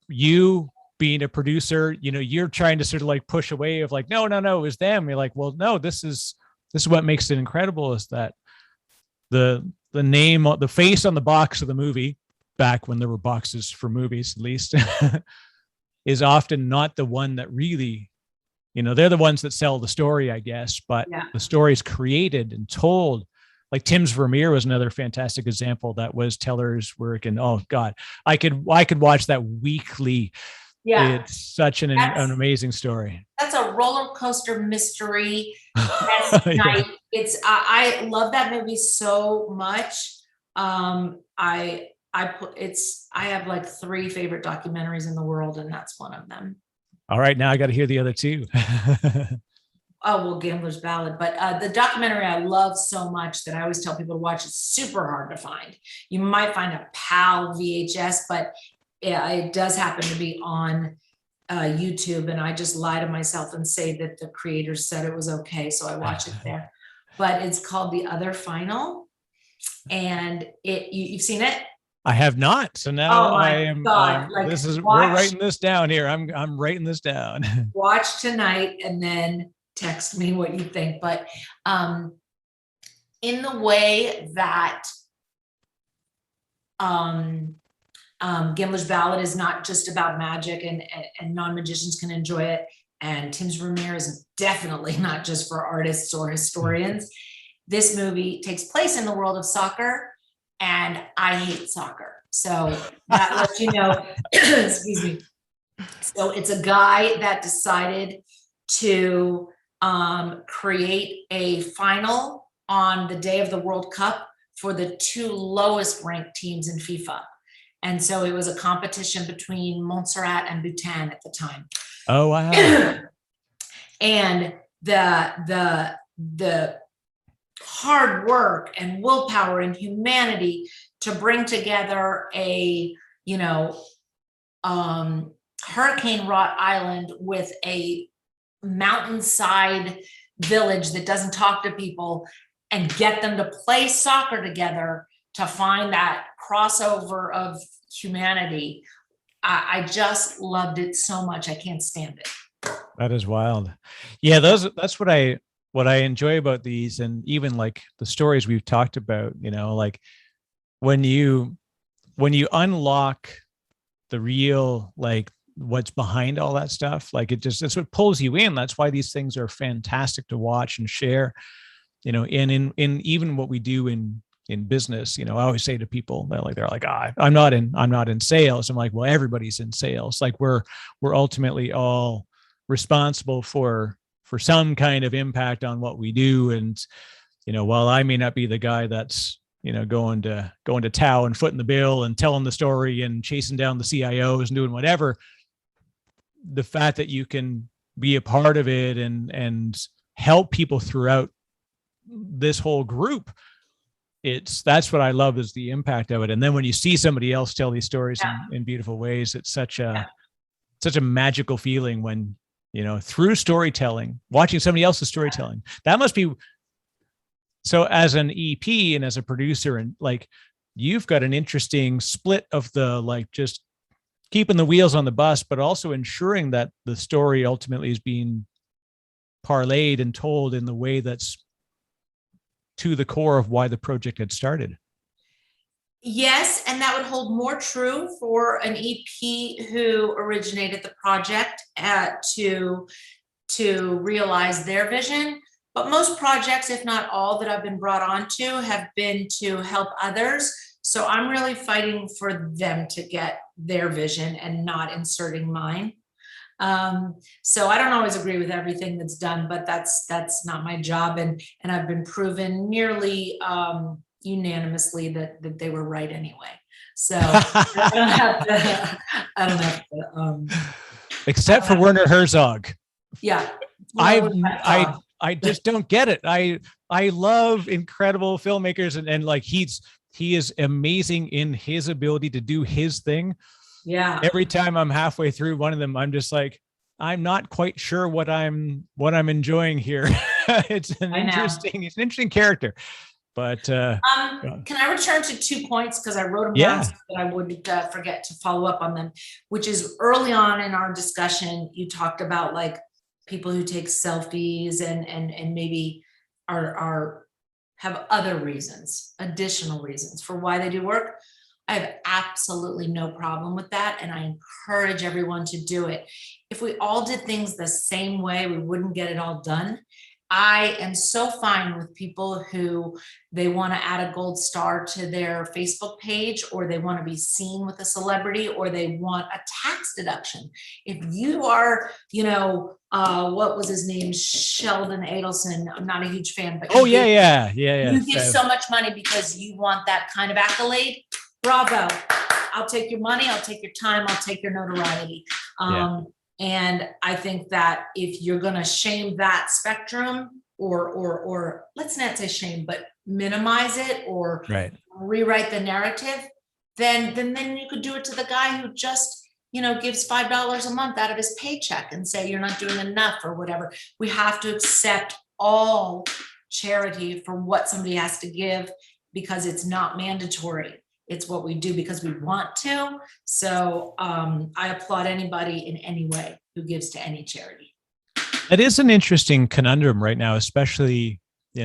you being a producer, you're trying to sort of like push away of like, no, it was them. You're like, well, no, this is what makes it incredible, is that the name, the face on the box of the movie, back when there were boxes for movies, at least, is often not the one that really, they're the ones that sell the story, I guess, but the story is created and told. Like Tim's Vermeer was another fantastic example. That was Teller's work. And oh God, I could watch that weekly. Yeah. It's such an amazing story. That's a roller coaster mystery. Night. I love that movie so much. I have like 3 favorite documentaries in the world, and that's one of them. All right, now I got to hear the other 2. Oh, well, Gambler's Ballad. But the documentary I love so much that I always tell people to watch, is super hard to find. You might find a PAL VHS, but yeah, it does happen to be on YouTube. And I just lie to myself and say that the creators said it was okay, so I watch it there. But it's called The Other Final. And you've seen it? I have not. So now I am. We're writing this down here. I'm writing this down. Watch tonight and then text me what you think. But in the way that Gambler's Ballad is not just about magic, and non-magicians can enjoy it, and Tim's Vermeer is definitely not just for artists or historians. This movie takes place in the world of soccer, and I hate soccer. So that lets you know, excuse me. So it's a guy that decided to create a final on the day of the World Cup for the 2 lowest ranked teams in FIFA. And so it was a competition between Montserrat and Bhutan at the time. Oh, wow. And the hard work and willpower and humanity to bring together a, hurricane wrought island with a mountainside village that doesn't talk to people, and get them to play soccer together to find that crossover of humanity. I just loved it so much. I can't stand it. That is wild. Yeah, that's what I enjoy about these, and even like the stories we've talked about, like when you unlock the real, like what's behind all that stuff, like it's what pulls you in. That's why these things are fantastic to watch and share, and in even what we do in business. I always say to people that, like, they're like, I'm not in sales. I'm like, well, everybody's in sales. Like we're ultimately all responsible for some kind of impact on what we do. And while I may not be the guy that's going to Tao and footing the bill and telling the story and chasing down the CIOs and doing whatever, the fact that you can be a part of it and help people throughout this whole group, that's what I love, is the impact of it. And then when you see somebody else tell these stories in beautiful ways, it's such a magical feeling when, through storytelling, watching somebody else's storytelling. That must be so. As an EP and as a producer, and like, you've got an interesting split of the, like, just keeping the wheels on the bus, but also ensuring that the story ultimately is being parlayed and told in the way that's to the core of why the project had started. Yes, and that would hold more true for an EP who originated the project to realize their vision. But most projects, if not all, that I've been brought on to have been to help others. So I'm really fighting for them to get their vision and not inserting mine. So I don't always agree with everything that's done, but that's not my job. And I've been proven nearly unanimously that they were right anyway. So I don't have to except for Werner Herzog. Yeah. I just don't get it. I love incredible filmmakers, and like he is amazing in his ability to do his thing. Yeah. Every time I'm halfway through one of them, I'm just like, I'm not quite sure what I'm enjoying here. It's an interesting character. But can I return to 2 points, because I wrote them down so that I wouldn't forget to follow up on them, which is early on in our discussion, you talked about like people who take selfies and maybe are have other reasons, additional reasons for why they do work. I have absolutely no problem with that, and I encourage everyone to do it. If we all did things the same way, we wouldn't get it all done. I am so fine with people who they want to add a gold star to their Facebook page, or they want to be seen with a celebrity, or they want a tax deduction. If you are, what was his name? Sheldon Adelson. I'm not a huge fan, but you give so much money because you want that kind of accolade. Bravo. I'll take your money. I'll take your time. I'll take your notoriety. And I think that if you're going to shame that spectrum, or let's not say shame, but minimize it, or rewrite the narrative, then you could do it to the guy who just, gives $5 a month out of his paycheck and say you're not doing enough or whatever. We have to accept all charity for what somebody has to give, because it's not mandatory. It's what we do because we want to. So I applaud anybody in any way who gives to any charity. It is an interesting conundrum right now, especially we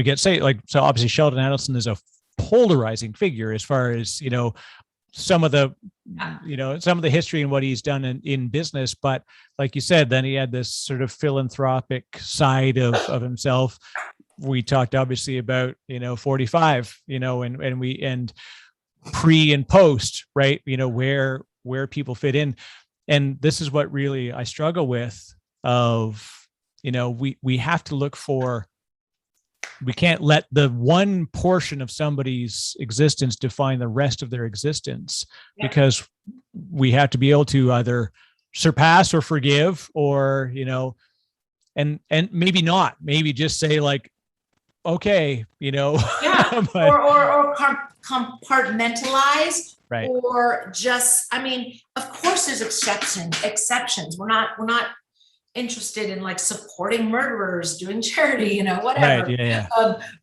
get so obviously Sheldon Adelson is a polarizing figure as far as, some of the history and what he's done in business. But like you said, then he had this sort of philanthropic side of himself. We talked obviously about, 45, and pre and post, right? Where people fit in. And this is what really I struggle with we have to look for, we can't let the one portion of somebody's existence define the rest of their existence, because we have to be able to either surpass or forgive, or, and maybe not, maybe just say like, okay, but, or compartmentalize, right? Or just, of course there's exceptions. We're not interested in like supporting murderers, doing charity, whatever. Right, yeah.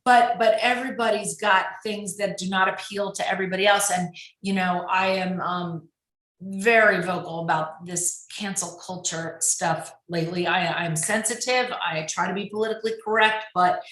But everybody's got things that do not appeal to everybody else. And, I am very vocal about this cancel culture stuff lately. I'm sensitive. I try to be politically correct, but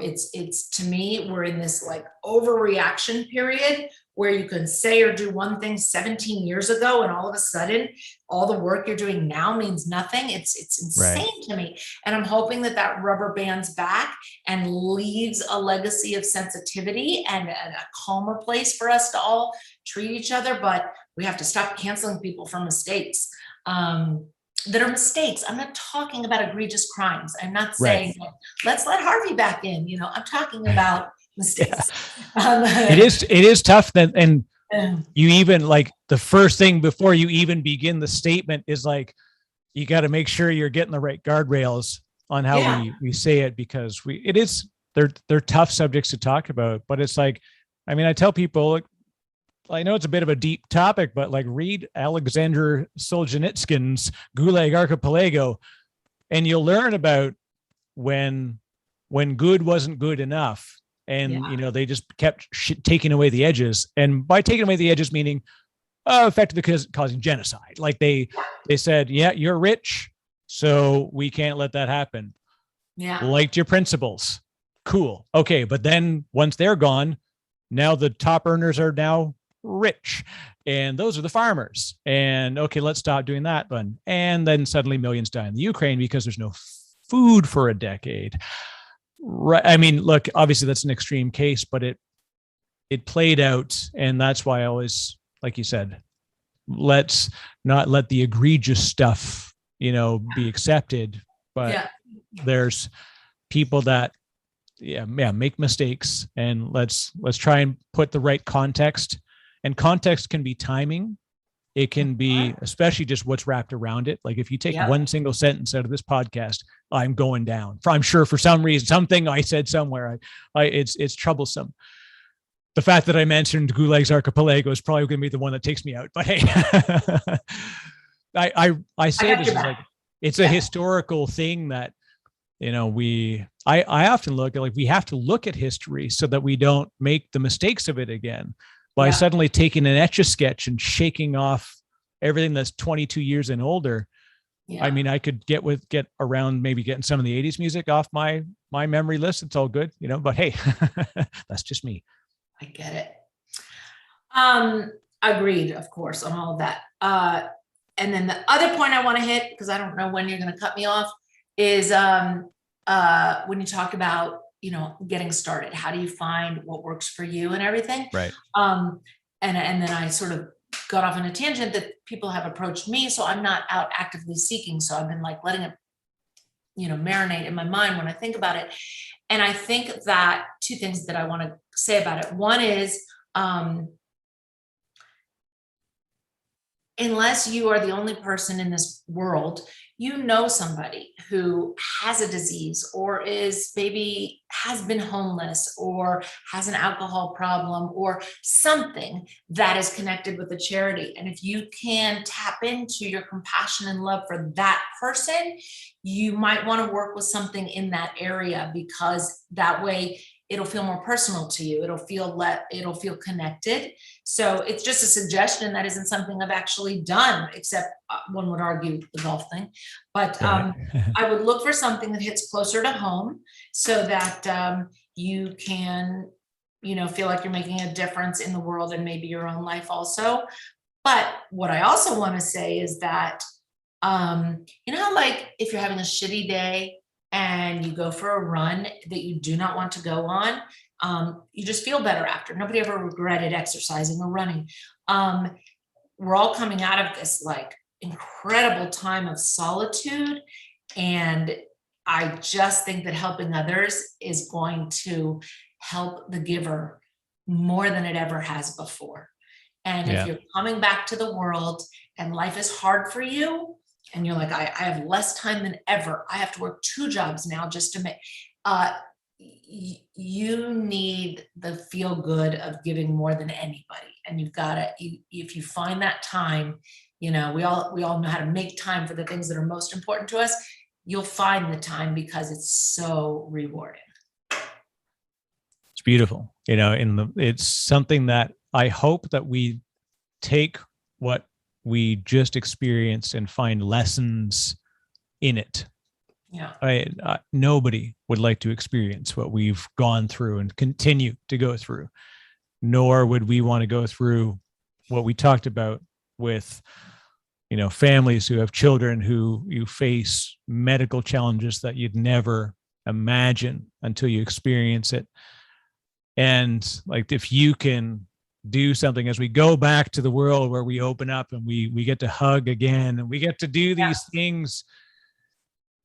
it's to me, we're in this like overreaction period where you can say or do one thing 17 years ago, and all of a sudden, all the work you're doing now means nothing. It's Right. insane to me, and I'm hoping that that rubber bands back and leaves a legacy of sensitivity and a calmer place for us to all treat each other. But we have to stop canceling people for mistakes that are mistakes. I'm not talking about egregious crimes. I'm not Right. saying let's let Harvey back in. I'm talking about mistakes. It is tough then. And Um, you even like the first thing before you even begin the statement is like, you got to make sure you're getting the right guardrails on how yeah, we say it, because they're tough subjects to talk about. But it's like, I mean, I tell people, like, I know it's a bit of a deep topic, but like read Alexander Solzhenitsyn's Gulag Archipelago, and you'll learn about when good wasn't good enough. And, yeah, they just kept taking away the edges. And by taking away the edges, meaning effectively causing genocide. Like they said, yeah, you're rich, so we can't let that happen. yeah, Liked your principles. Cool. Okay. But then once they're gone, now the top earners are now rich. And those are the farmers. And okay, let's stop doing that then. And then suddenly millions die in the Ukraine because there's no food for a decade. Right. I mean, look, obviously that's an extreme case, but it played out. And that's why I always, like you said, let's not let the egregious stuff, be accepted. But yeah, there's people that, make mistakes, and let's try and put the right context. And context can be timing. It can be especially just what's wrapped around it. Like if you take yeah. one single sentence out of this podcast, I'm going down. I'm sure for some reason, something I said somewhere, it's troublesome. The fact that I mentioned Gulag's Archipelago is probably going to be the one that takes me out. But hey, I say this is like, it's a historical thing that, I often look at, like, we have to look at history so that we don't make the mistakes of it again by suddenly taking an Etch-a-Sketch and shaking off everything that's 22 years and older. I mean, I could get around maybe getting some of the 80s music off my memory list. It's all good, but hey, that's just me. I get it. Agreed, of course, on all of that. And then the other point I want to hit, because I don't know when you're going to cut me off, is when you talk about, getting started, how do you find what works for you and everything? Right. And then I sort of got off on a tangent that people have approached me, so I'm not out actively seeking. So I've been like letting it, marinate in my mind when I think about it. And I think that two things that I want to say about it. One is, unless you are the only person in this world, somebody who has a disease or has been homeless or has an alcohol problem or something that is connected with a charity. And if you can tap into your compassion and love for that person, you might want to work with something in that area, because that way it'll feel more personal to you. It'll feel connected. So it's just a suggestion. That isn't something I've actually done, except one would argue the golf thing. But I would look for something that hits closer to home, so that you can, feel like you're making a difference in the world and maybe your own life also. But what I also want to say is that, how like if you're having a shitty day and you go for a run that you do not want to go on, you just feel better after. Nobody ever regretted exercising or running. We're all coming out of this like incredible time of solitude. And I just think that helping others is going to help the giver more than it ever has before. And if you're coming back to the world and life is hard for you, and you're like, I have less time than ever, I have to work 2 jobs now just to make, you need the feel good of giving more than anybody. And you've got to, if you find that time, we all know how to make time for the things that are most important to us. You'll find the time, because it's so rewarding. It's beautiful. It's something that I hope that we take what we just experience and find lessons in it. Yeah. Nobody would like to experience what we've gone through and continue to go through, nor would we want to go through what we talked about with, families who have children who you face medical challenges that you'd never imagine until you experience it. And like, if you can do something as we go back to the world where we open up and we get to hug again and we get to do these things,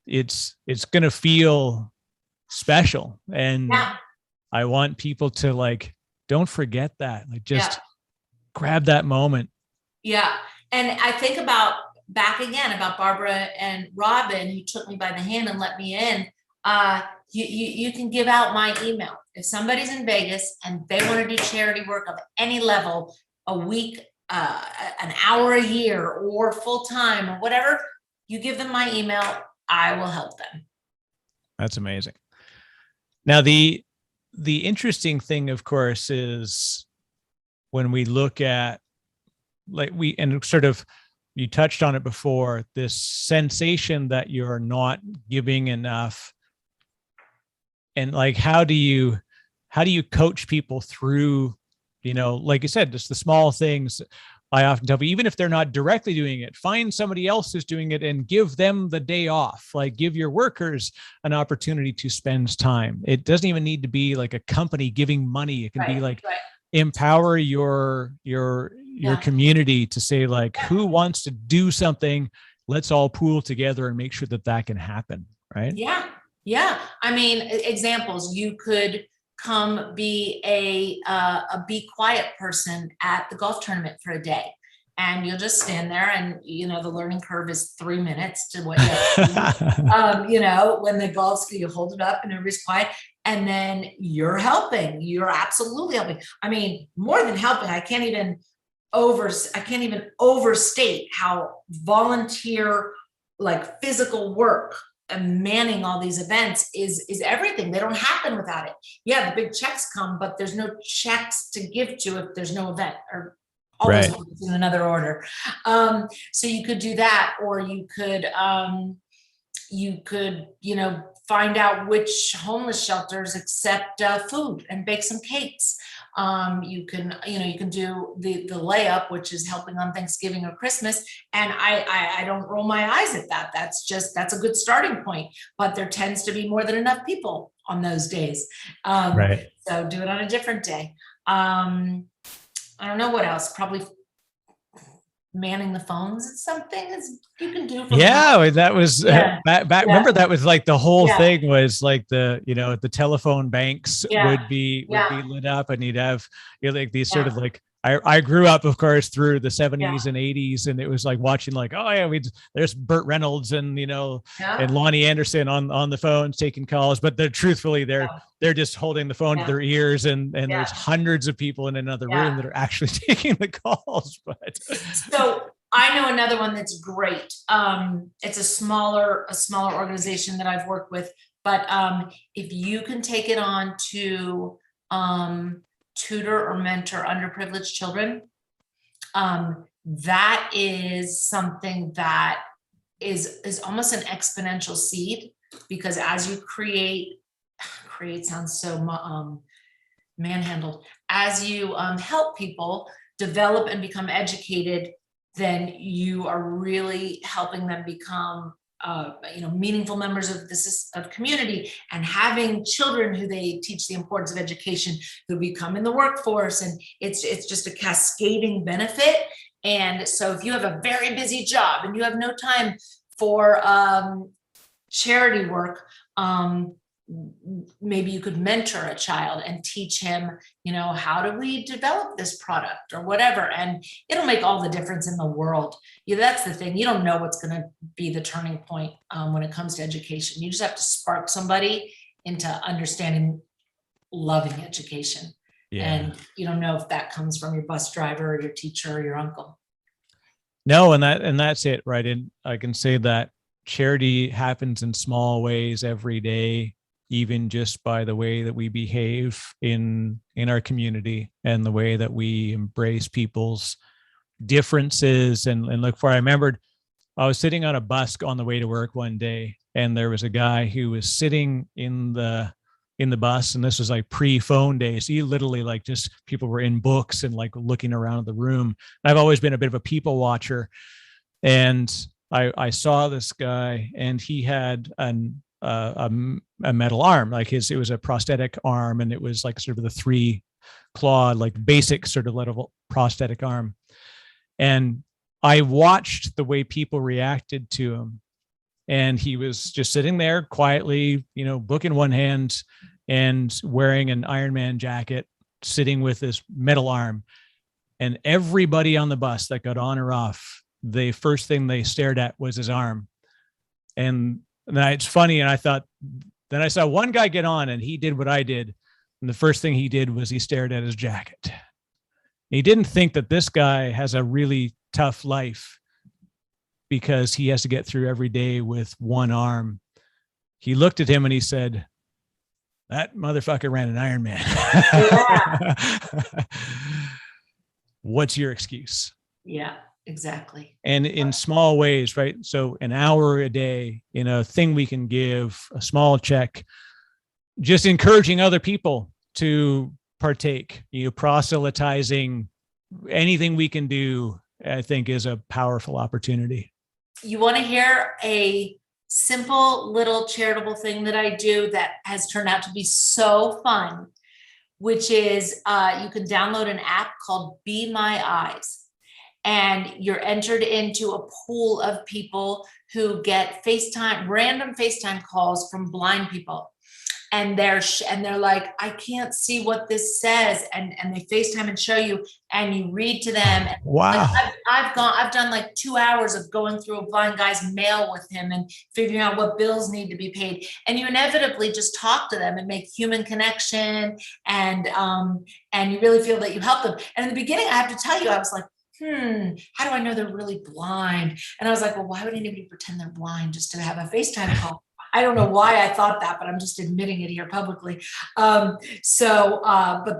it's going to feel special. And I want people to like, don't forget that, like just grab that moment. Yeah. And I think about Barbara and Robin, who took me by the hand and let me in. You can give out my email. If somebody's in Vegas and they want to do charity work of any level, a week, an hour a year, or full time, or whatever, you give them my email, I will help them. That's amazing. Now, the interesting thing, of course, is when we look at, like, you touched on it before, this sensation that you're not giving enough. And like, how do you coach people through, like you said, just the small things? I often tell people, even if they're not directly doing it, find somebody else who's doing it and give them the day off. Like, give your workers an opportunity to spend time. It doesn't even need to be like a company giving money. It can be like, empower your community to say, like, who wants to do something? Let's all pool together and make sure that can happen. Right. Yeah. Yeah. I mean, examples, you could come be a be quiet person at the golf tournament for a day, and you'll just stand there, and the learning curve is 3 minutes to what when the golf, you hold it up and everybody's quiet, and then you're absolutely helping. I mean, more than helping, I can't even overstate how volunteer, like, physical work and manning all these events is everything. They don't happen without it. Yeah, the big checks come, but there's no checks to give to if there's no event, or all those things in another order. So you could do that, or you could find out which homeless shelters accept food and bake some cakes. You can do the layup, which is helping on Thanksgiving or Christmas. And I don't roll my eyes at that. That's a good starting point, but there tends to be more than enough people on those days. So do it on a different day. I don't know what else, probably manning the phones is something you can do. That was back. Remember, that was like the whole thing was like the telephone banks would be lit up, and you'd have like these sort of like, I grew up, of course, through the 70s and 80s, and it was like watching, like, there's Burt Reynolds and and Lonnie Anderson on the phones taking calls, but truthfully they're just holding the phone to their ears, and there's hundreds of people in another room that are actually taking the calls. But so I know another one that's great. It's a smaller organization that I've worked with, but if you can take it on to tutor or mentor underprivileged children, that is something that is almost an exponential seed, because as you create sounds so manhandled, as you help people develop and become educated, then you are really helping them become meaningful members of community, and having children who they teach the importance of education, who become in the workforce, and it's just a cascading benefit. And so if you have a very busy job and you have no time for charity work, maybe you could mentor a child and teach him, how do we develop this product or whatever, and it'll make all the difference in the world. That's the thing. You don't know what's going to be the turning point when it comes to education. You just have to spark somebody into understanding, loving education. And you don't know if that comes from your bus driver or your teacher or your uncle. No, and that's it, right? And I can say that charity happens in small ways every day, even just by the way that we behave in our community and the way that we embrace people's differences and look for. I remembered I was sitting on a bus on the way to work one day, and there was a guy who was sitting in the bus, and this was like pre-phone days. So you literally like just people were in books and like looking around the room. I've always been a bit of a people watcher, and I saw this guy, and he had a metal arm, like it was a prosthetic arm, and it was like sort of the 3-claw, like basic sort of level prosthetic arm. And I watched the way people reacted to him, and he was just sitting there quietly, book in one hand and wearing an Iron Man jacket, sitting with this metal arm. And everybody on the bus that got on or off, the first thing they stared at was his arm. And it's funny. And I thought, then I saw one guy get on, and he did what I did. And the first thing he did was he stared at his jacket. He didn't think that this guy has a really tough life because he has to get through every day with one arm. He looked at him and he said, "That motherfucker ran an Iron Man." Yeah. What's your excuse? Yeah, exactly. And in small ways, right? So an hour a day in a thing we can give, a small check, just encouraging other people to partake, proselytizing, anything we can do, I think, is a powerful opportunity. You want to hear a simple little charitable thing that I do that has turned out to be so fun, which is you can download an app called Be My Eyes, and you're entered into a pool of people who get random FaceTime calls from blind people. And they're like, I can't see what this says. And they FaceTime and show you, and you read to them. And wow. Like I've done like 2 hours of going through a blind guy's mail with him and figuring out what bills need to be paid. And you inevitably just talk to them and make human connection. And you really feel that you help them. And in the beginning, I have to tell you, I was like, how do I know they're really blind? And I was like, well, why would anybody pretend they're blind just to have a FaceTime call? I don't know why I thought that, but I'm just admitting it here publicly. But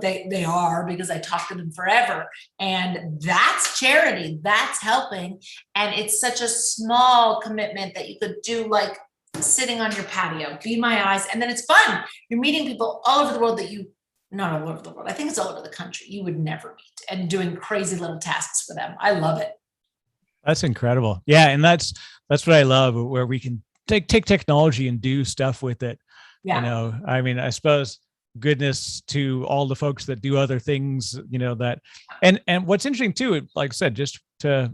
they are, because I talk to them forever. And that's charity, that's helping. And it's such a small commitment that you could do, like sitting on your patio, Be My Eyes. And then it's fun. You're meeting people all over the world not all over the world, I think it's all over the country, you would never meet, and doing crazy little tasks for them. I love it. That's incredible. Yeah. And that's what I love, where we can take technology and do stuff with it. Yeah. I mean, I suppose goodness to all the folks that do other things, that, and what's interesting too, like I said, just to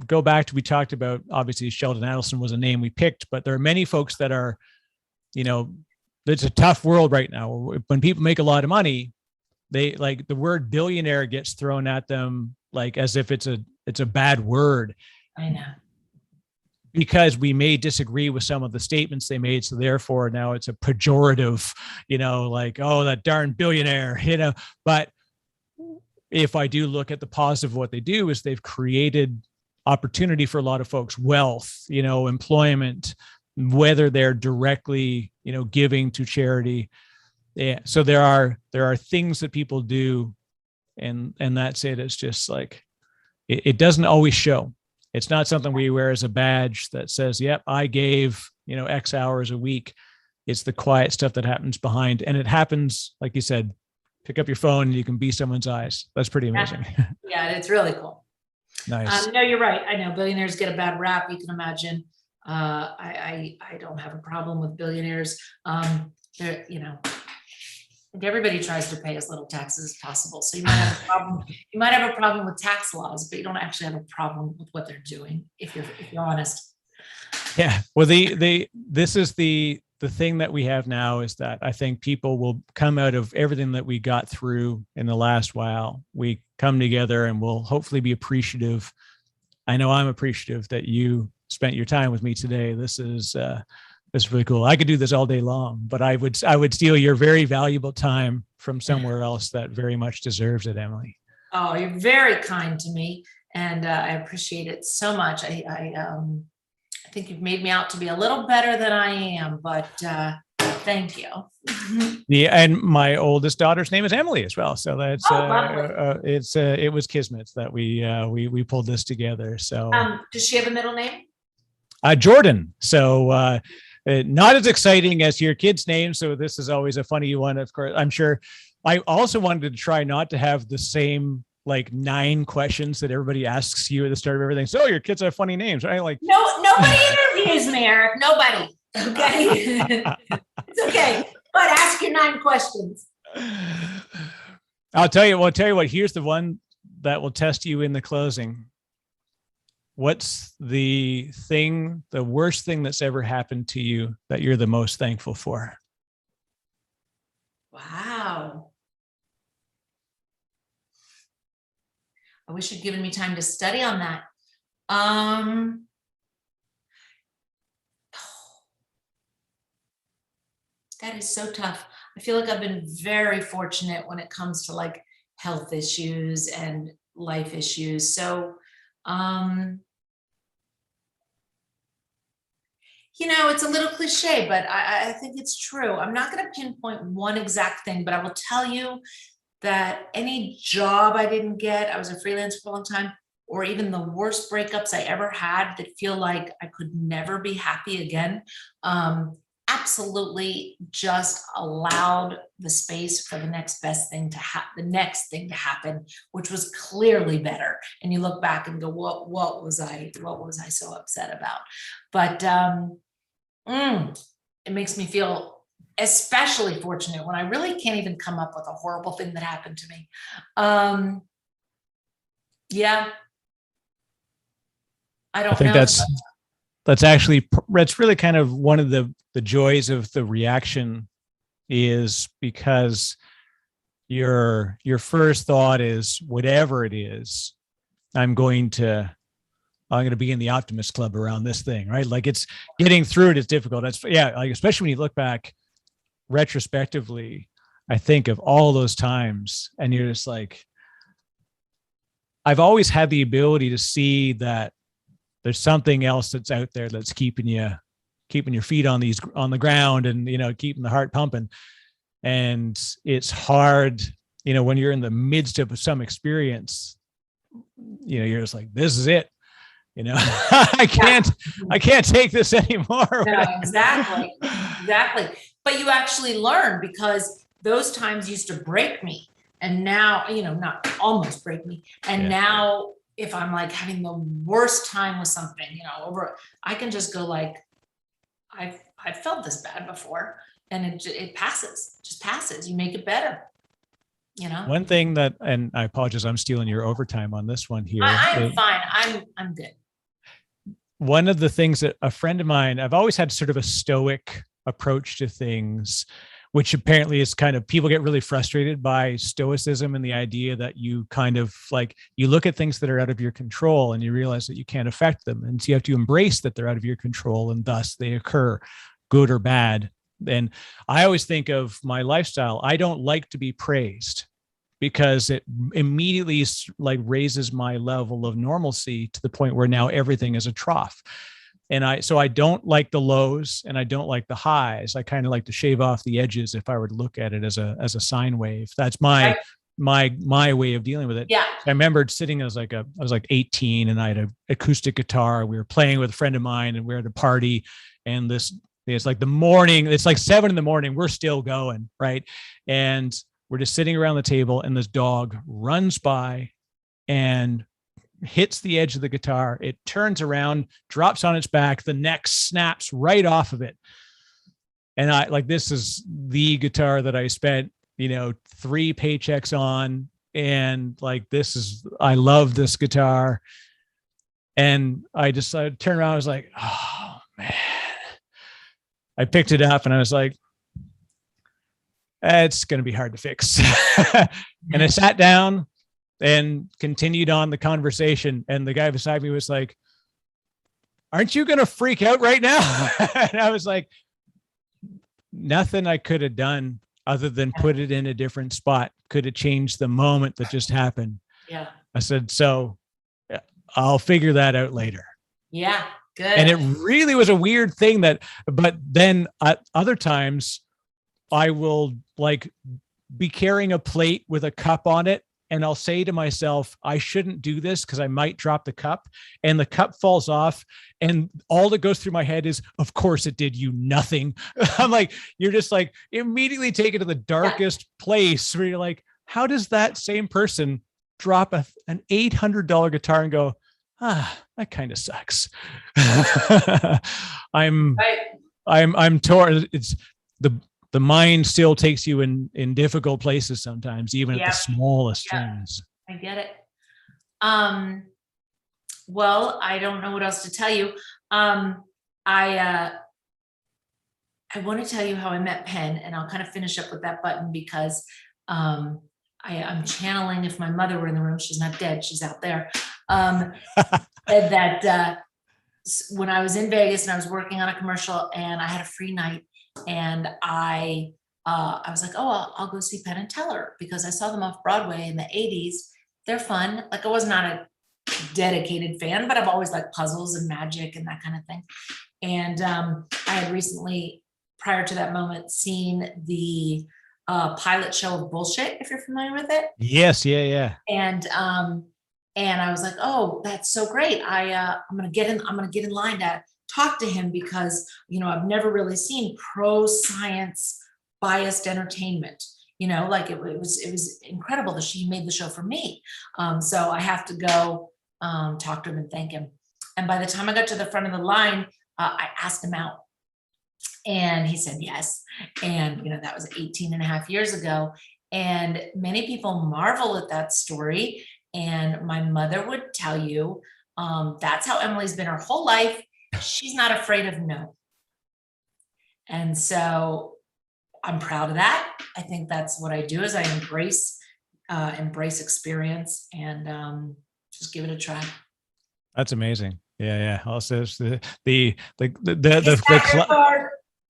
go back to, we talked about, obviously Sheldon Adelson was a name we picked, but there are many folks that are, it's a tough world right now. When people make a lot of money, they like the word billionaire gets thrown at them, like as if it's a bad word. I know. Because we may disagree with some of the statements they made. So therefore now it's a pejorative, like, oh, that darn billionaire, but if I do look at the positive of what they do, is they've created opportunity for a lot of folks, wealth, employment, whether they're directly, giving to charity. Yeah. So there are things that people do, and that's it. It's just like, it doesn't always show. It's not something we wear as a badge that says, yep, I gave, X hours a week. It's the quiet stuff that happens behind. And it happens, like you said, pick up your phone and you can be someone's eyes. That's pretty amazing. Yeah, it's really cool. Nice. No, you're right. I know billionaires get a bad rap. You can imagine. I don't have a problem with billionaires. They're, and everybody tries to pay as little taxes as possible. So you might have a problem. You might have a problem with tax laws, but you don't actually have a problem with what they're doing, if you're honest. Yeah. Well, this is the thing that we have now, is that I think people will come out of everything that we got through in the last while. We come together and we'll hopefully be appreciative. I know I'm appreciative that you spent your time with me today. This is really cool. I could do this all day long, but I would steal your very valuable time from somewhere else that very much deserves it, Emily. Oh, you're very kind to me, and I appreciate it so much. I think you've made me out to be a little better than I am, but thank you. And my oldest daughter's name is Emily as well. So that's it was kismet that we pulled this together. So does she have a middle name? Jordan. So not as exciting as your kid's name. So this is always a funny one. Of course, I'm sure. I also wanted to try not to have the same like 9 questions that everybody asks you at the start of everything. So your kids have funny names, right? Like nobody interviews me, Eric. Nobody. Okay. It's okay. But ask your 9 questions. I'll tell you what, here's the one that will test you in the closing. What's the worst thing that's ever happened to you that you're the most thankful for? Wow. I wish you'd given me time to study on that. That is so tough. I feel like I've been very fortunate when it comes to like health issues and life issues. So, it's a little cliche, but I think it's true. I'm not going to pinpoint one exact thing, but I will tell you that any job I didn't get, I was a freelancer for a long time, or even the worst breakups I ever had that feel like I could never be happy again, absolutely just allowed the space for the next best thing to happen, which was clearly better. And you look back and go, what was I so upset about? But it makes me feel especially fortunate when I really can't even come up with a horrible thing that happened to me. Yeah. I think that's really kind of one of the joys of the reaction, is because your first thought is whatever it is, I'm going to be in the optimist club around this thing, right? Like it's getting through it is difficult. That's like, especially when you look back retrospectively, I think of all those times and you're just like, I've always had the ability to see that there's something else that's out there that's keeping your feet on the ground and, keeping the heart pumping. And it's hard, when you're in the midst of some experience, you're just like, this is it. I can't take this anymore. No, exactly. But you actually learn, because those times used to break me. And now, not almost break me. And now if I'm like having the worst time with something, I can just go like, I've felt this bad before, and it passes, just passes. You make it better. One thing that, and I apologize, I'm stealing your overtime on this one here. I'm fine. I'm good. One of the things that a friend of mine, I've always had sort of a stoic approach to things, which apparently is kind of, people get really frustrated by stoicism and the idea that you kind of like, you look at things that are out of your control and you realize that you can't affect them. And so you have to embrace that they're out of your control and thus they occur, good or bad. And I always think of my lifestyle. I don't like to be praised, because it immediately like raises my level of normalcy to the point where now everything is a trough. And so I don't like the lows and I don't like the highs. I kind of like to shave off the edges if I were to look at it as a sine wave. That's my way of dealing with it. Yeah. I remember sitting, I was like 18 and I had an acoustic guitar. We were playing with a friend of mine and we were at a party, and it's like the morning, it's like 7 a.m. We're still going. Right. And we're just sitting around the table and this dog runs by and hits the edge of the guitar. It turns around, drops on its back. The neck snaps right off of it. And I like, this is the guitar that I spent, 3 paychecks on. And like, I love this guitar. And I decided to turn around. I was like, oh man, I picked it up and I was like, it's going to be hard to fix. And I sat down and continued on the conversation. And the guy beside me was like, aren't you going to freak out right now? And I was like, nothing I could have done other than put it in a different spot could have changed the moment that just happened. Yeah. I said, so I'll figure that out later. Yeah. Good. And it really was a weird thing but then at other times I will like be carrying a plate with a cup on it. And I'll say to myself, I shouldn't do this because I might drop the cup, and the cup falls off. And all that goes through my head is, of course it did you nothing. I'm like, you're just like immediately taken to the darkest place where you're like, how does that same person drop an $800 guitar and go, that kind of sucks. I'm torn. It's the mind still takes you in difficult places sometimes, even at the smallest things. I get it. Well, I don't know what else to tell you. I want to tell you how I met Penn, and I'll kind of finish up with that button because I'm channeling, if my mother were in the room, she's not dead, she's out there. That when I was in Vegas and I was working on a commercial and I had a free night, and I was like, oh, I'll go see Penn and Teller because I saw them off Broadway in the 80s. They're fun. Like, I was not a dedicated fan, but I've always liked puzzles and magic and that kind of thing. And I had recently, prior to that moment, seen the pilot show of Bullshit, if you're familiar with it. Yes, yeah. And I was like, oh, that's so great. I'm gonna get in line to talk to him because, I've never really seen pro-science biased entertainment, like it was incredible that she made the show for me. So I have to go talk to him and thank him. And by the time I got to the front of the line, I asked him out and he said yes. And, that was 18 and a half years ago. And many people marvel at that story. And my mother would tell you, that's how Emily's been her whole life. She's not afraid of no. And so I'm proud of that. I think that's what I do is I embrace experience and just give it a try. That's amazing. Yeah. Also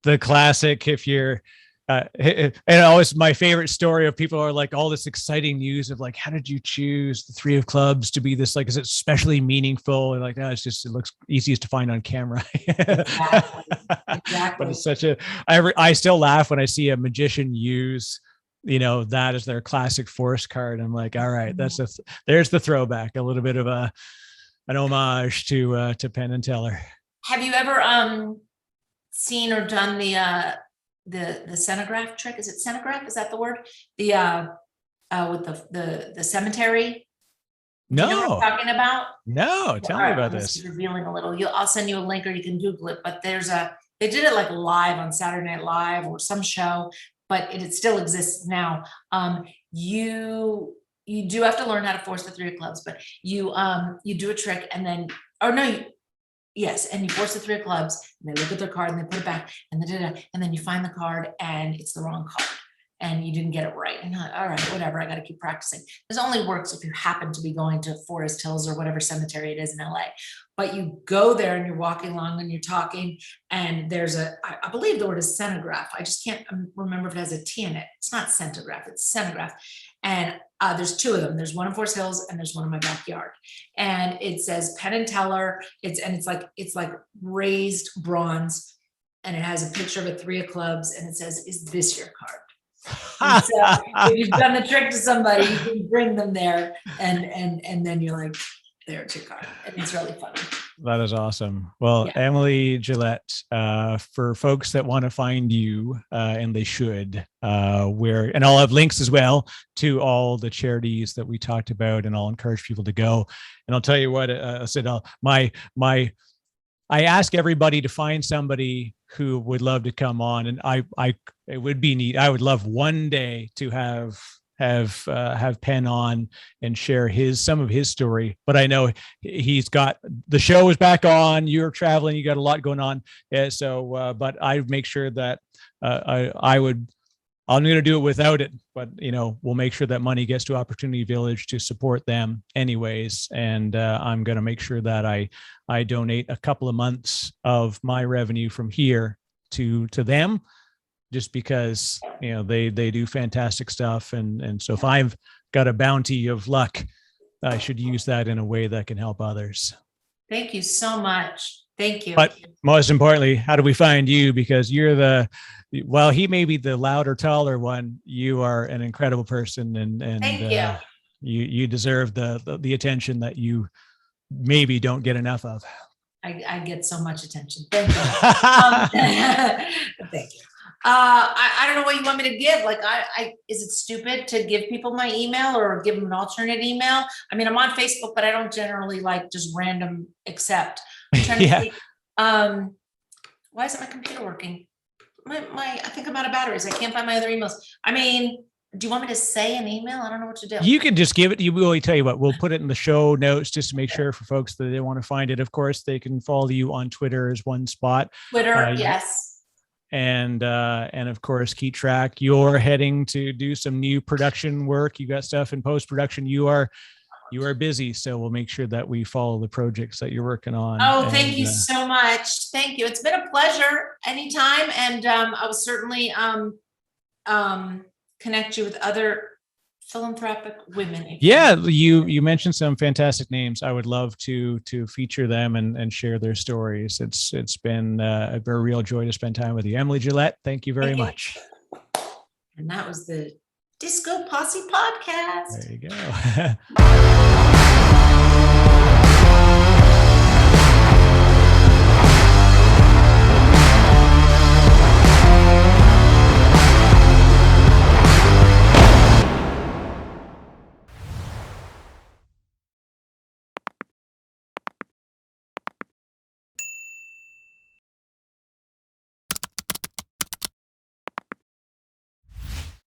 the classic, if you're and always my favorite story of people are like all this exciting news of like, how did you choose the 3 of clubs to be this, like, is it especially meaningful? And like, no, it looks easiest to find on camera. Exactly. But it's I still laugh when I see a magician use, that as their classic force card. I'm like, all right, there's the throwback, a little bit of an homage to Penn and Teller. Have you ever seen or done the cenograph trick? Is it cenograph? Is that the word? The with the cemetery? No. Do you know what I'm talking about? No, tell me about this. Revealing a little. I'll send you a link or you can Google it. But they did it like live on Saturday Night Live or some show, but it still exists now. You do have to learn how to force the 3 of clubs, but you do a trick and then, yes, and you force the 3 of clubs, and they look at their card and they put it back, and then you find the card and it's the wrong card, and you didn't get it right. And you're like, all right, whatever, I got to keep practicing. This only works if you happen to be going to Forest Hills or whatever cemetery it is in LA. But you go there and you're walking along and you're talking, and there's I believe the word is cenograph. I just can't remember if it has a T in it. It's not centigraph, it's cenograph. And there's 2 of them. There's one in Forest Hills and there's one in my backyard. And it says Penn and Teller. It's like raised bronze, and it has a picture of a 3 of clubs, and it says, "Is this your card?" And so if you've done the trick to somebody, you can bring them there, and then you're like, there's your card, and it's really funny. That is awesome. Well, yeah. Emily Jillette, for folks that want to find you, and they should, and I'll have links as well to all the charities that we talked about, and I'll encourage people to go. And I'll tell you what, I said, I ask everybody to find somebody who would love to come on, and it would be neat. I would love one day to have Penn on and share some of his story. But I know he's got the show is back on. You're traveling. You got a lot going on. But I make sure that I'm going to do it without it. But we'll make sure that money gets to Opportunity Village to support them anyways. And I'm going to make sure that I donate a couple of months of my revenue from here to them, just because they do fantastic stuff, and so if I've got a bounty of luck, I should use that in a way that can help others. Thank you so much. Thank you. But most importantly, how do we find you? Because you're while he may be the louder, taller one, you are an incredible person, and Thank you. You deserve the attention that you maybe don't get enough of. I get so much attention. Thank you. Thank you. I don't know what you want me to give. Like, is it stupid to give people my email or give them an alternate email? I mean, I'm on Facebook, but I don't generally like just random accept. I'm trying to think, why isn't my computer working? I think I'm out of batteries. I can't find my other emails. I mean, do you want me to say an email? I don't know what to do. You can just give it. You will tell you what, we'll put it in the show notes just to make sure for folks that they want to find it. Of course, they can follow you on Twitter as one spot. Twitter, yes. And of course, keep track. You're heading to do some new production work. You got stuff in post-production. You are busy, so we'll make sure that we follow the projects that you're working on. Oh, thank you so much. Thank you. It's been a pleasure anytime. And I will certainly connect you with other philanthropic women. Yeah, you mentioned some fantastic names. I would love to feature them and share their stories. It's been a very real joy to spend time with you. Emily Jillette, thank you very much. And that was the DiscoPosse podcast. There you go.